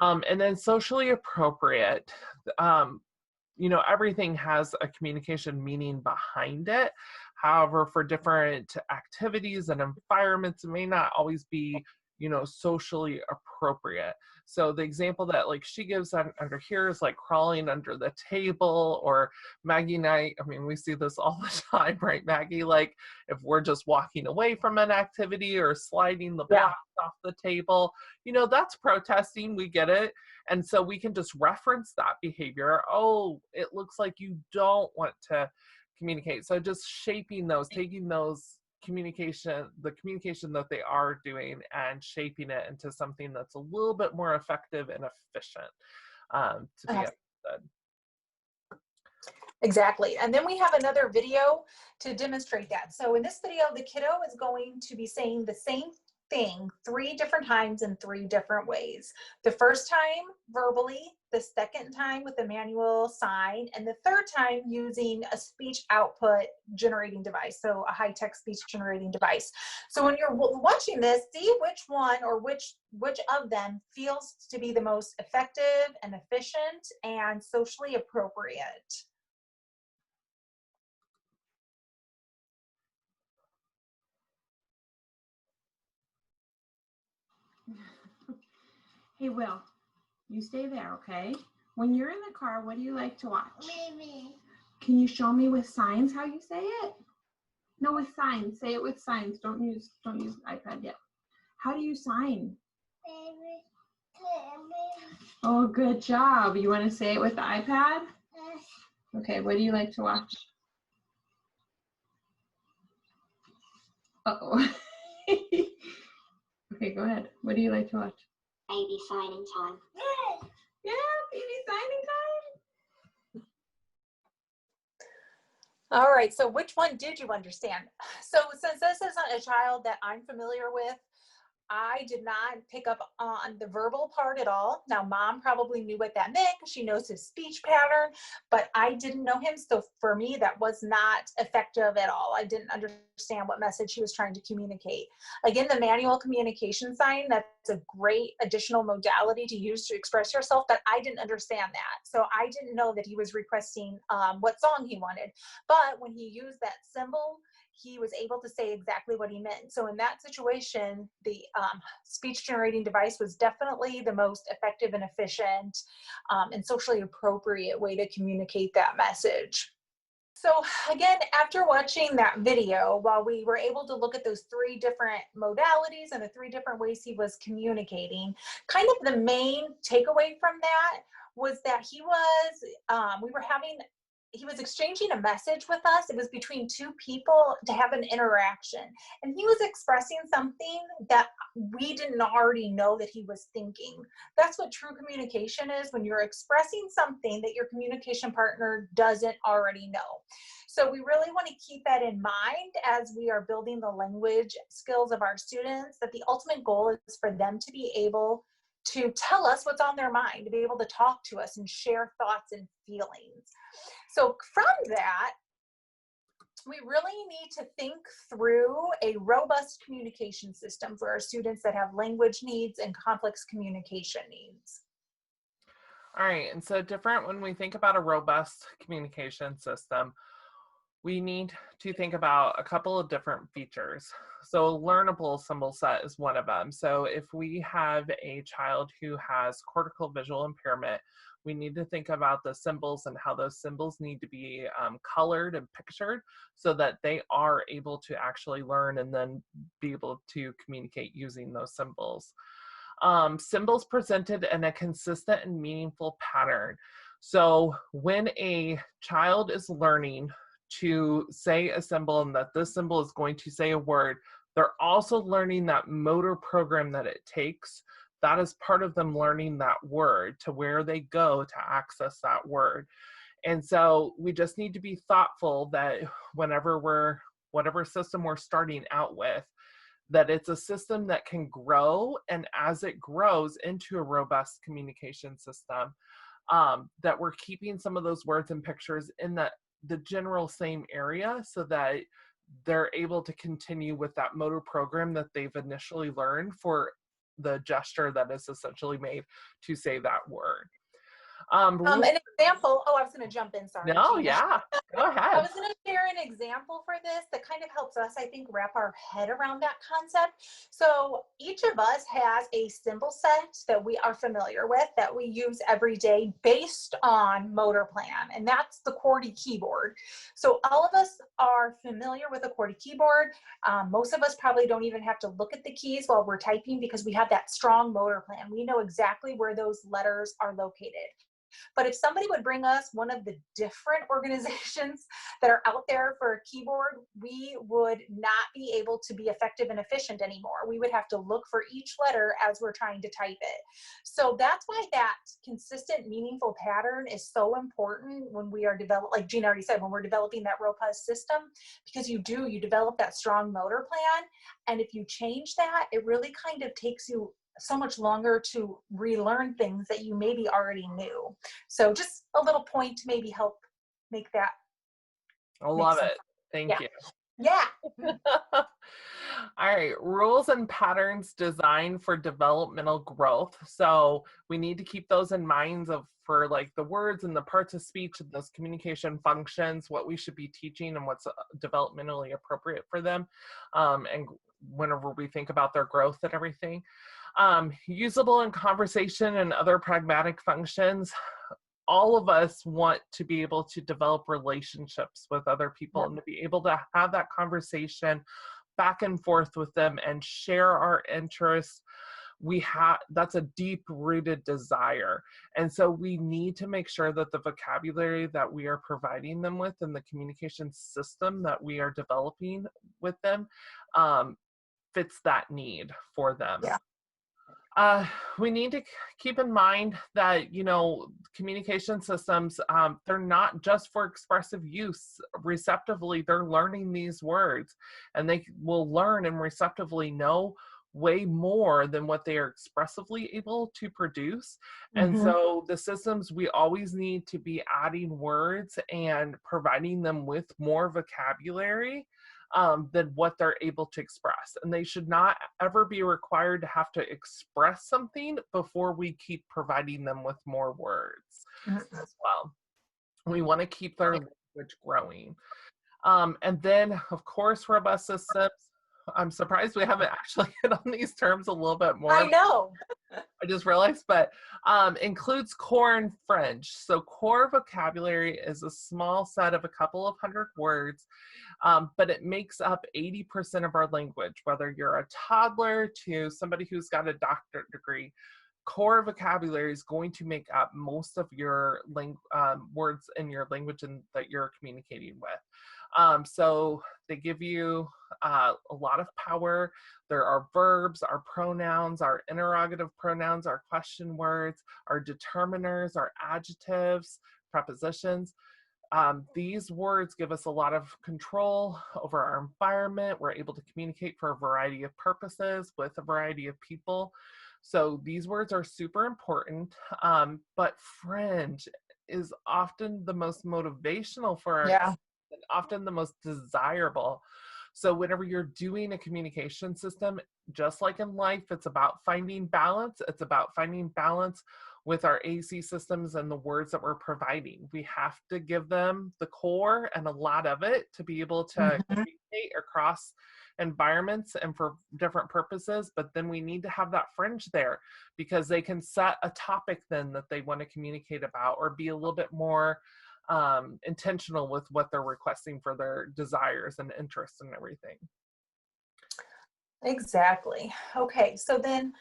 Speaker 1: And then socially appropriate, everything has a communication meaning behind it. However, for different activities and environments, it may not always be, socially appropriate. So the example that like she gives under here is like crawling under the table, or Maggie and I mean, we see this all the time, right, Maggie? Like if we're just walking away from an activity or sliding the blocks off the table, that's protesting, we get it. And so we can just reference that behavior. Oh, it looks like you don't want to communicate. So just shaping those, taking those the communication that they are doing and shaping it into something that's a little bit more effective and efficient to be understood.
Speaker 2: Exactly. And then we have another video to demonstrate that. So in this video, the kiddo is going to be saying the same thing 3 different times in 3 different ways. The first time verbally, the second time with a manual sign, and the third time using a speech output generating device, so a high-tech speech generating device. So when you're watching this, see which one or which of them feels to be the most effective and efficient and socially appropriate.
Speaker 8: Hey, Will, you stay there, okay? When you're in the car, what do you like to watch?
Speaker 9: Maybe.
Speaker 8: Can you show me with signs how you say it? No, with signs. Say it with signs. Don't use iPad yet. How do you sign?
Speaker 9: Baby.
Speaker 8: Oh, good job. You want to say it with the iPad? Okay, what do you like to watch? Uh-oh. Okay, go ahead. What do you like to watch?
Speaker 9: Baby signing time.
Speaker 8: Yeah, baby signing time.
Speaker 2: All right, so which one did you understand? So since this isn't a child that I'm familiar with, I did not pick up on the verbal part at all. Now, mom probably knew what that meant because she knows his speech pattern, but I didn't know him. So for me, that was not effective at all. I didn't understand what message he was trying to communicate. Again, the manual communication sign, that's a great additional modality to use to express yourself, but I didn't understand that. So I didn't know that he was requesting what song he wanted. But when he used that symbol, he was able to say exactly what he meant. So in that situation, the speech generating device was definitely the most effective and efficient and socially appropriate way to communicate that message. So again, after watching that video, while we were able to look at those 3 different modalities and the 3 different ways he was communicating, kind of the main takeaway from that was that he was exchanging a message with us. It was between 2 people to have an interaction. And he was expressing something that we didn't already know that he was thinking. That's what true communication is, when you're expressing something that your communication partner doesn't already know. So we really want to keep that in mind as we are building the language skills of our students, that the ultimate goal is for them to be able to tell us what's on their mind, to be able to talk to us and share thoughts and feelings. So from that, we really need to think through a robust communication system for our students that have language needs and complex communication needs.
Speaker 1: All right, and so different when we think about a robust communication system, we need to think about a couple of different features. So a learnable symbol set is one of them. So if we have a child who has cortical visual impairment, we need to think about the symbols and how those symbols need to be colored and pictured so that they are able to actually learn and then be able to communicate using those symbols. Symbols presented in a consistent and meaningful pattern. So when a child is learning to say a symbol and that this symbol is going to say a word, they're also learning that motor program that it takes. That is part of them learning that word to where they go to access that word. And so we just need to be thoughtful that whatever system we're starting out with, that it's a system that can grow, and as it grows into a robust communication system, that we're keeping some of those words and pictures in the general same area so that they're able to continue with that motor program that they've initially learned for the gesture that is essentially made to say that word.
Speaker 2: An example, I was going to jump in, sorry.
Speaker 1: No,
Speaker 2: Jeanna.
Speaker 1: yeah, go ahead.
Speaker 2: I was going to share an example for this that kind of helps us, I think, wrap our head around that concept. So each of us has a symbol set that we are familiar with that we use every day based on motor plan, and that's the QWERTY keyboard. So all of us are familiar with a QWERTY keyboard. Most of us probably don't even have to look at the keys while we're typing because we have that strong motor plan. We know exactly where those letters are located. But if somebody would bring us one of the different organizations that are out there for a keyboard, we would not be able to be effective and efficient anymore. We would have to look for each letter as we're trying to type it. So that's why that consistent, meaningful pattern is so important when we are developing, like Jeanna already said, when we're developing that robust system, because you develop that strong motor plan. And if you change that, it really kind of takes you so much longer to relearn things that you maybe already knew. So just a little point to maybe help make that.
Speaker 1: I love it. Thank you.
Speaker 2: Yeah.
Speaker 1: All right, rules and patterns designed for developmental growth. So we need to keep those in mind for like the words and the parts of speech and those communication functions, what we should be teaching and what's developmentally appropriate for them. And whenever we think about their growth and everything. Usable in conversation and other pragmatic functions. All of us want to be able to develop relationships with other people and to be able to have that conversation back and forth with them and share our interests. That's a deep rooted desire. And so we need to make sure that the vocabulary that we are providing them with and the communication system that we are developing with them fits that need for them.
Speaker 2: Yeah.
Speaker 1: We need to keep in mind that, communication systems, they're not just for expressive use. Receptively, they're learning these words, and they will learn and receptively know way more than what they are expressively able to produce. And so the systems, we always need to be adding words and providing them with more vocabulary than what they're able to express. And they should not ever be required to have to express something before we keep providing them with more words as well. We want to keep their language growing. And then, of course, robust systems. I'm surprised we haven't actually hit on these terms a little bit more.
Speaker 2: I know.
Speaker 1: I just realized, but includes core and fringe. So core vocabulary is a small set of a couple of hundred words, but it makes up 80% of our language, whether you're a toddler to somebody who's got a doctorate degree. Core vocabulary is going to make up most of your words in your language that you're communicating with. So they give you a lot of power. There are verbs, our pronouns, our interrogative pronouns, our question words, our determiners, our adjectives, prepositions. These words give us a lot of control over our environment. We're able to communicate for a variety of purposes with a variety of people. So these words are super important, but fringe is often the most motivational for our and often the most desirable. So whenever you're doing a communication system, just like in life, it's about finding balance. It's about finding balance with our AAC systems and the words that we're providing. We have to give them the core and a lot of it to be able to communicate across environments and for different purposes, but then we need to have that fringe there because they can set a topic then that they want to communicate about or be a little bit more intentional with what they're requesting for their desires and interests and everything.
Speaker 2: Exactly. Okay, so then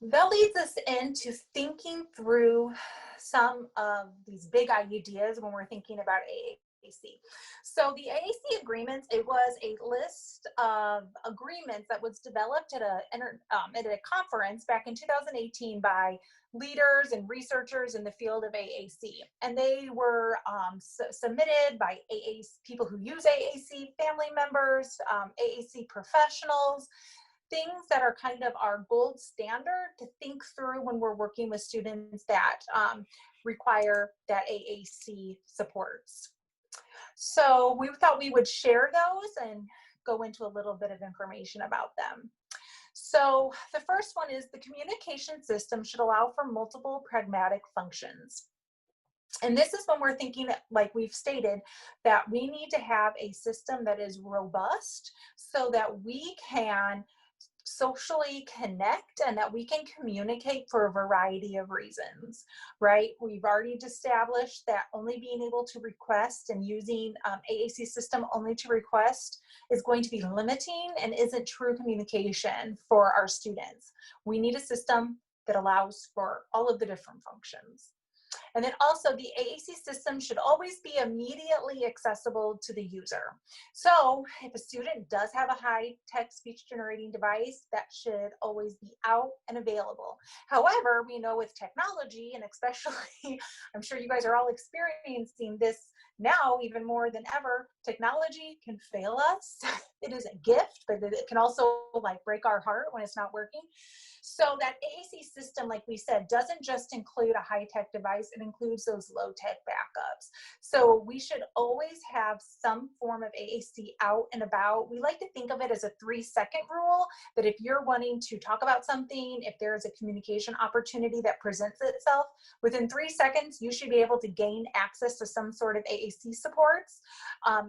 Speaker 2: that leads us into thinking through some of these big ideas when we're thinking about AAC. So the AAC agreements, it was a list of agreements that was developed at a conference back in 2018 by leaders and researchers in the field of AAC. And they were submitted by people who use AAC, family members, AAC professionals, things that are kind of our gold standard to think through when we're working with students that require that AAC supports. So we thought we would share those and go into a little bit of information about them. So the first one is the communication system should allow for multiple pragmatic functions. And this is when we're thinking, like we've stated, that we need to have a system that is robust so that we can socially connect and that we can communicate for a variety of reasons, right? We've already established that only being able to request and using AAC system only to request is going to be limiting and isn't true communication for our students. We need a system that allows for all of the different functions. And then also the AAC system should always be immediately accessible to the user. So if a student does have a high-tech speech generating device, that should always be out and available. However, we know with technology, and especially, I'm sure you guys are all experiencing this now even more than ever, technology can fail us. It is a gift, but it can also like break our heart when it's not working. So that AAC system, like we said, doesn't just include a high-tech device, it includes those low-tech backups. So we should always have some form of AAC out and about. We like to think of it as a 3-second rule, that if you're wanting to talk about something, if there's a communication opportunity that presents itself, within 3 seconds, you should be able to gain access to some sort of AAC supports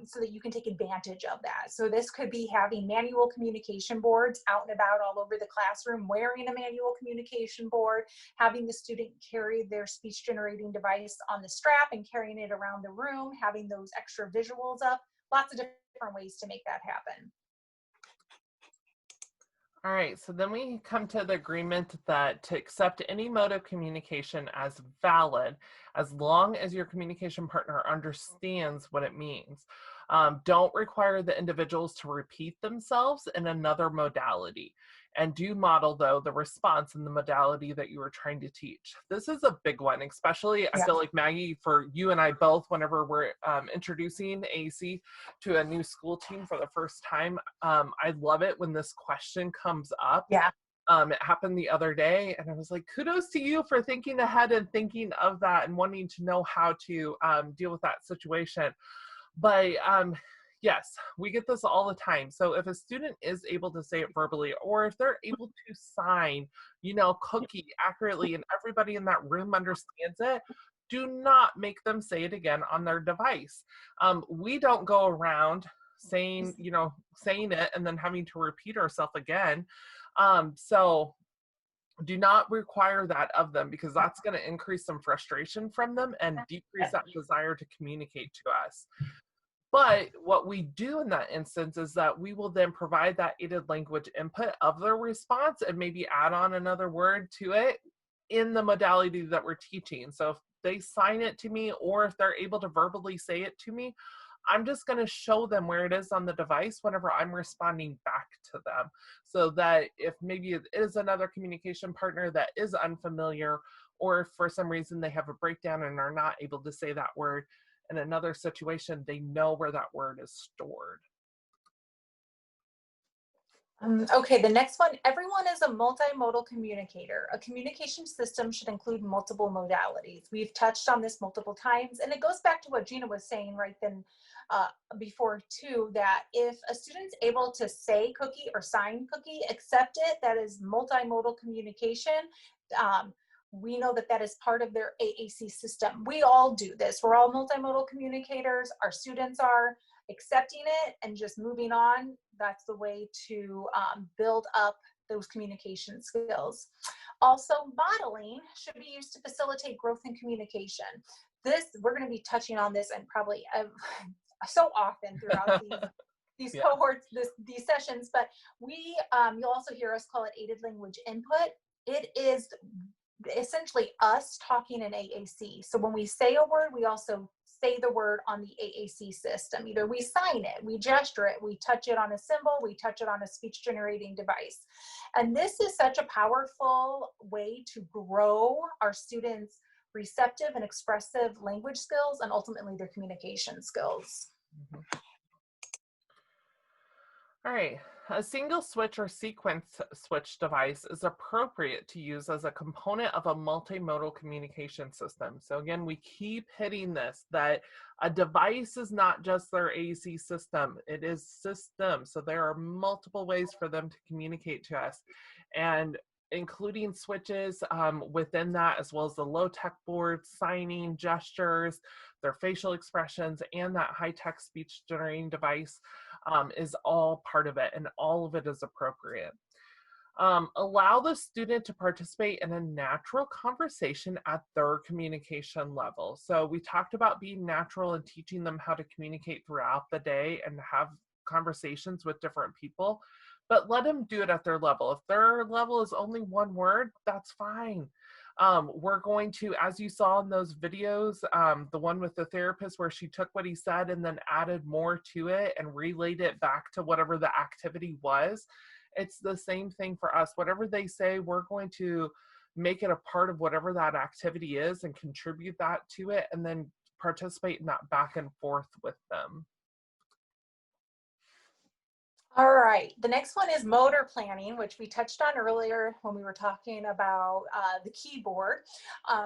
Speaker 2: so that you can take advantage of that. So this could be having manual communication boards out and about all over the classroom, wearing a manual communication board, having the student carry their speech generating device on the strap and carrying it around the room, having those extra visuals up, lots of different ways to make that happen.
Speaker 1: All right, so then we come to the agreement that to accept any mode of communication as valid, as long as your communication partner understands what it means. Don't require the individuals to repeat themselves in another modality. And do model, though, the response in the modality that you are trying to teach. This is a big one, especially I feel like, Maggie, for you and I both, whenever we're introducing AAC to a new school team for the first time, I love it when this question comes up.
Speaker 2: Yeah.
Speaker 1: It happened the other day, and I was like, kudos to you for thinking ahead and thinking of that and wanting to know how to deal with that situation. But yes, we get this all the time. So if a student is able to say it verbally, or if they're able to sign, cookie accurately, and everybody in that room understands it, do not make them say it again on their device. We don't go around saying it and then having to repeat ourselves again. So do not require that of them, because that's going to increase some frustration from them and decrease that desire to communicate to us. But what we do in that instance is that we will then provide that aided language input of their response and maybe add on another word to it in the modality that we're teaching. So if they sign it to me, or if they're able to verbally say it to me, I'm just going to show them where it is on the device whenever I'm responding back to them, so that if maybe it is another communication partner that is unfamiliar, or if for some reason they have a breakdown and are not able to say that word in another situation, they know where that word is stored.
Speaker 2: Okay, the next one, everyone is a multimodal communicator. A communication system should include multiple modalities. We've touched on this multiple times, and it goes back to what Jeanna was saying right then before too, that if a student's able to say cookie or sign cookie, accept it, that is multimodal communication. We know that that is part of their AAC system. We all do this. We're all multimodal communicators. Our students are. Accepting it and just moving on, that's the way to build up those communication skills. Also, modeling should be used to facilitate growth in communication. We're going to be touching on this and probably so often throughout these cohorts, these sessions, but you'll also hear us call it aided language input. It is essentially us talking in AAC. So when we say a word, we also say the word on the AAC system. Either we sign it, we gesture it, we touch it on a symbol, we touch it on a speech generating device. And this is such a powerful way to grow our students' receptive and expressive language skills and ultimately their communication skills.
Speaker 1: All right, a single switch or sequence switch device is appropriate to use as a component of a multimodal communication system. So again, we keep hitting this, that a device is not just their AAC system, it is system. So there are multiple ways for them to communicate to us, and including switches within that, as well as the low-tech board, signing, gestures, their facial expressions, and that high-tech speech generating device is all part of it, and all of it is appropriate. Allow the student to participate in a natural conversation at their communication level. So we talked about being natural and teaching them how to communicate throughout the day and have conversations with different people, but let them do it at their level. If their level is only one word, that's fine. We're going to, as you saw in those videos, the one with the therapist where she took what he said and then added more to it and relayed it back to whatever the activity was. It's the same thing for us. Whatever they say, we're going to make it a part of whatever that activity is and contribute that to it, and then participate in that back and forth with them.
Speaker 2: All right, the next one is motor planning, which we touched on earlier when we were talking about the keyboard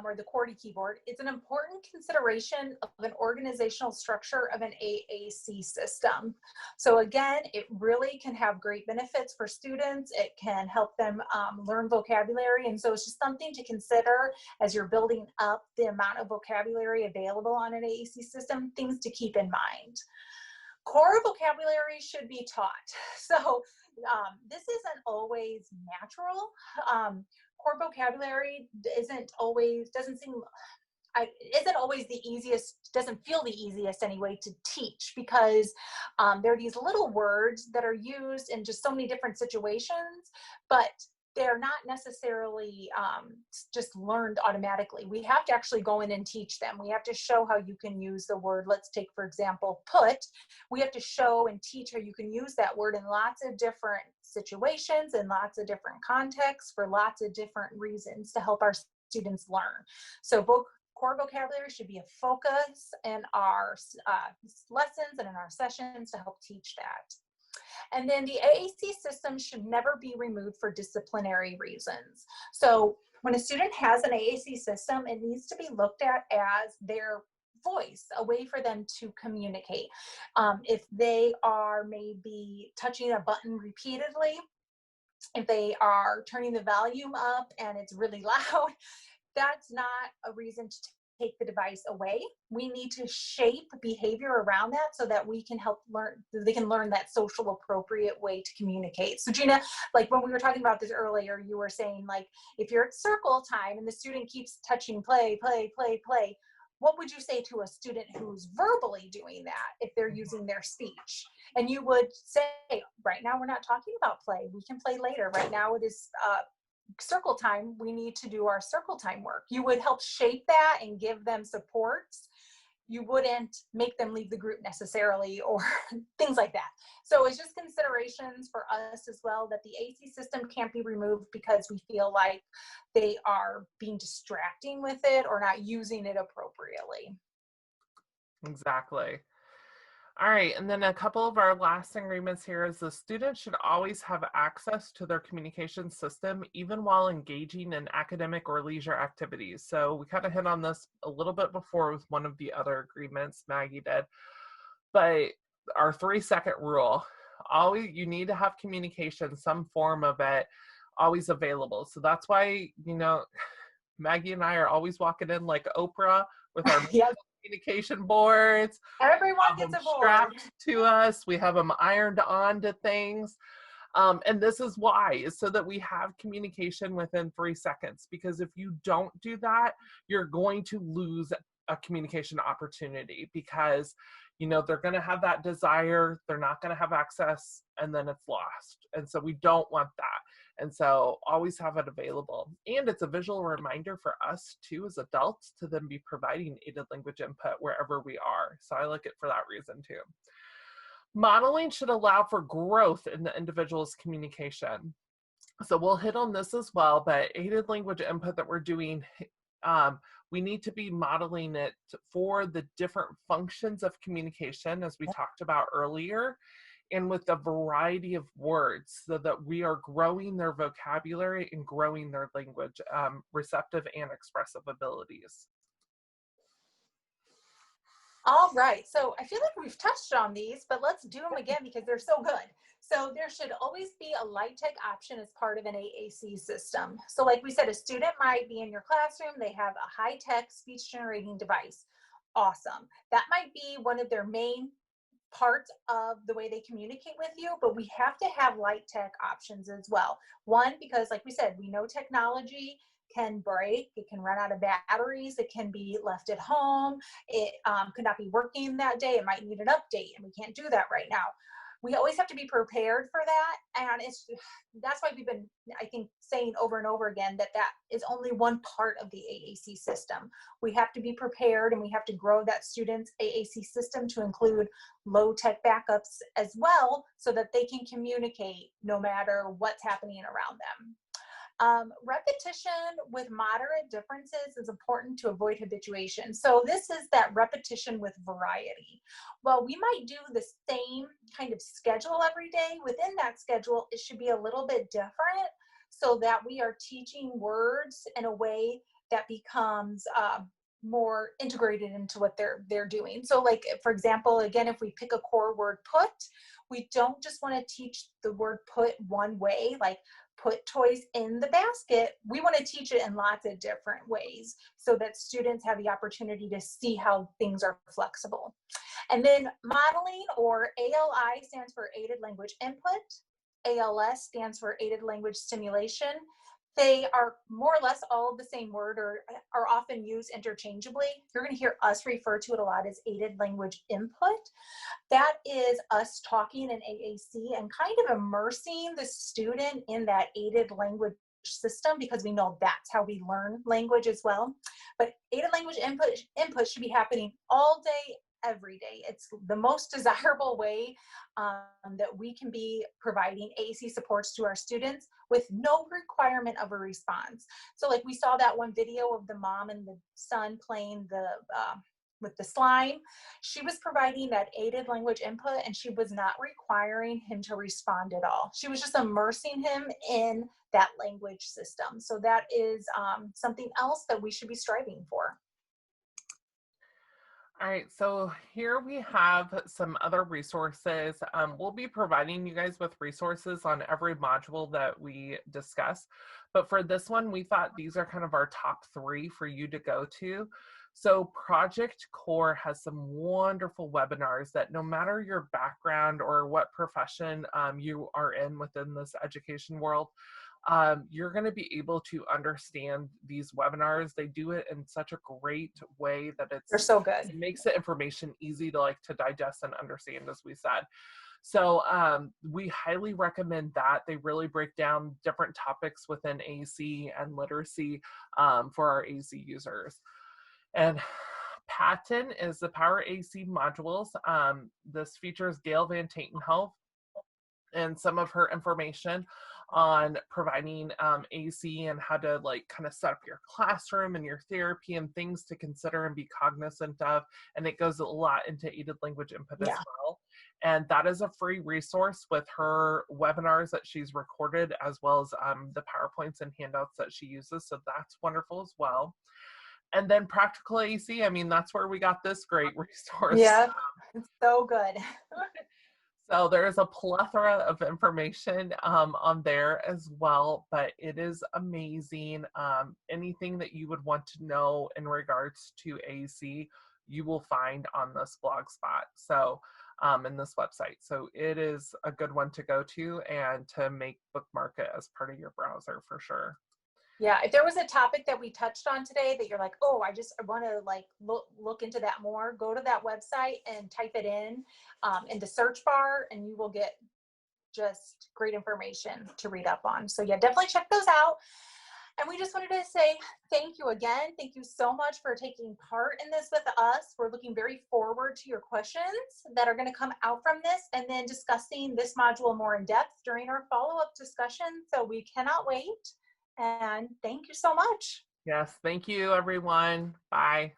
Speaker 2: or the QWERTY keyboard. It's an important consideration of an organizational structure of an AAC system. So again, it really can have great benefits for students. It can help them learn vocabulary. And so it's just something to consider as you're building up the amount of vocabulary available on an AAC system, things to keep in mind. Core vocabulary should be taught. So this isn't always natural. Core vocabulary isn't always the easiest, doesn't feel the easiest anyway to teach, because there are these little words that are used in just so many different situations, but they're not necessarily just learned automatically. We have to actually go in and teach them. We have to show how you can use the word. Let's take, for example, put. We have to show and teach how you can use that word in lots of different situations and lots of different contexts for lots of different reasons to help our students learn. So core vocabulary should be a focus in our lessons and in our sessions to help teach that. And then the AAC system should never be removed for disciplinary reasons. So when a student has an AAC system, it needs to be looked at as their voice, a way for them to communicate. If they are maybe touching a button repeatedly, if they are turning the volume up and it's really loud, that's not a reason to take the device away. We need to shape behavior around that so that we can help they can learn that social appropriate way to communicate. So Jeanna, like when we were talking about this earlier, you were saying like, if you're at circle time and the student keeps touching play, what would you say to a student who's verbally doing that if they're using their speech? And you would say, right now we're not talking about play. We can play later. Right now it is circle time. We need to do our circle time work. You would help shape that and give them supports. You wouldn't make them leave the group necessarily or things like that. So it's just considerations for us as well that the AAC system can't be removed because we feel like they are being distracting with it or not using it appropriately.
Speaker 1: Exactly. All right, and then a couple of our last agreements here is the student should always have access to their communication system even while engaging in academic or leisure activities. So we kind of hit on this a little bit before with one of the other agreements Maggie did, but our 3-second rule, you need to have communication, some form of it, always available. So that's why, you know, Maggie and I are always walking in like Oprah with our
Speaker 2: Yep.
Speaker 1: communication boards.
Speaker 2: Everyone gets a board
Speaker 1: strapped to us. We have them ironed on to things. And this is why, is so that we have communication within 3 seconds. Because if you don't do that, you're going to lose a communication opportunity because, you know, they're going to have that desire, they're not going to have access, and then it's lost. And so we don't want that. And so always have it available. And it's a visual reminder for us too as adults to then be providing aided language input wherever we are. So I like it for that reason too. Modeling should allow for growth in the individual's communication. So we'll hit on this as well, but aided language input that we're doing, we need to be modeling it for the different functions of communication as we talked about earlier, and with a variety of words so that we are growing their vocabulary and growing their language, receptive and expressive abilities.
Speaker 2: All right, so I feel like we've touched on these, but let's do them again because they're so good. So there should always be a light tech option as part of an AAC system. So like we said, a student might be in your classroom, they have a high-tech speech generating device. Awesome. That might be one of their main parts of the way they communicate with you, but we have to have light tech options as well. One, because like we said, we know technology can break, it can run out of batteries, it can be left at home, it could not be working that day, it might need an update, and we can't do that right now. We always have to be prepared for that, and that's why we've been, I think, saying over and over again that that is only one part of the AAC system. We have to be prepared, and we have to grow that student's AAC system to include low-tech backups as well so that they can communicate no matter what's happening around them. Repetition with moderate differences is important to avoid habituation. So this is that repetition with variety. Well, we might do the same kind of schedule every day. Within that schedule, it should be a little bit different so that we are teaching words in a way that becomes more integrated into what they're doing. So like, for example, again, if we pick a core word put, we don't just want to teach the word put one way, like put toys in the basket. We want to teach it in lots of different ways so that students have the opportunity to see how things are flexible. And then modeling, or ALI, stands for aided language input. ALS stands for aided language stimulation. They are more or less all the same word or are often used interchangeably. You're going to hear us refer to it a lot as aided language input. That is us talking in AAC and kind of immersing the student in that aided language system, because we know that's how we learn language as well. But aided language input should be happening all day, every day. It's the most desirable way that we can be providing AAC supports to our students with no requirement of a response. So like we saw that one video of the mom and the son playing the with the slime. She was providing that aided language input and she was not requiring him to respond at all. She was just immersing him in that language system. So that is something else that we should be striving for.
Speaker 1: All right, so here we have some other resources. We'll be providing you guys with resources on every module that we discuss. But for this one, we thought these are kind of our top 3 for you to go to. So Project Core has some wonderful webinars that no matter your background or what profession you are in within this education world, you're going to be able to understand these webinars. They do it in such a great way that
Speaker 2: they're so good.
Speaker 1: It makes the information easy to digest and understand, as we said. So we highly recommend that. They really break down different topics within AAC and literacy for our AAC users. And Patton is the PrAAC modules. This features Gail Van Tatenhove and some of her information on providing AC and how to kind of set up your classroom and your therapy and things to consider and be cognizant of. And it goes a lot into aided language input as well. And that is a free resource with her webinars that she's recorded, as well as the PowerPoints and handouts that she uses. So that's wonderful as well. And then PrAACtical AAC, I mean, that's where we got this great resource.
Speaker 2: Yeah, it's so good.
Speaker 1: So there's a plethora of information on there as well, but it is amazing. Anything that you would want to know in regards to AAC, you will find on this blog spot. So in this website. So it is a good one to go to and to bookmark it as part of your browser for sure.
Speaker 2: Yeah, if there was a topic that we touched on today that you're like, oh, I want to look into that more, go to that website and type it in the search bar, and you will get just great information to read up on. So yeah, definitely check those out. And we just wanted to say thank you again. Thank you so much for taking part in this with us. We're looking very forward to your questions that are going to come out from this, and then discussing this module more in depth during our follow-up discussion. So we cannot wait. And thank you so much.
Speaker 1: Yes, thank you, everyone. Bye.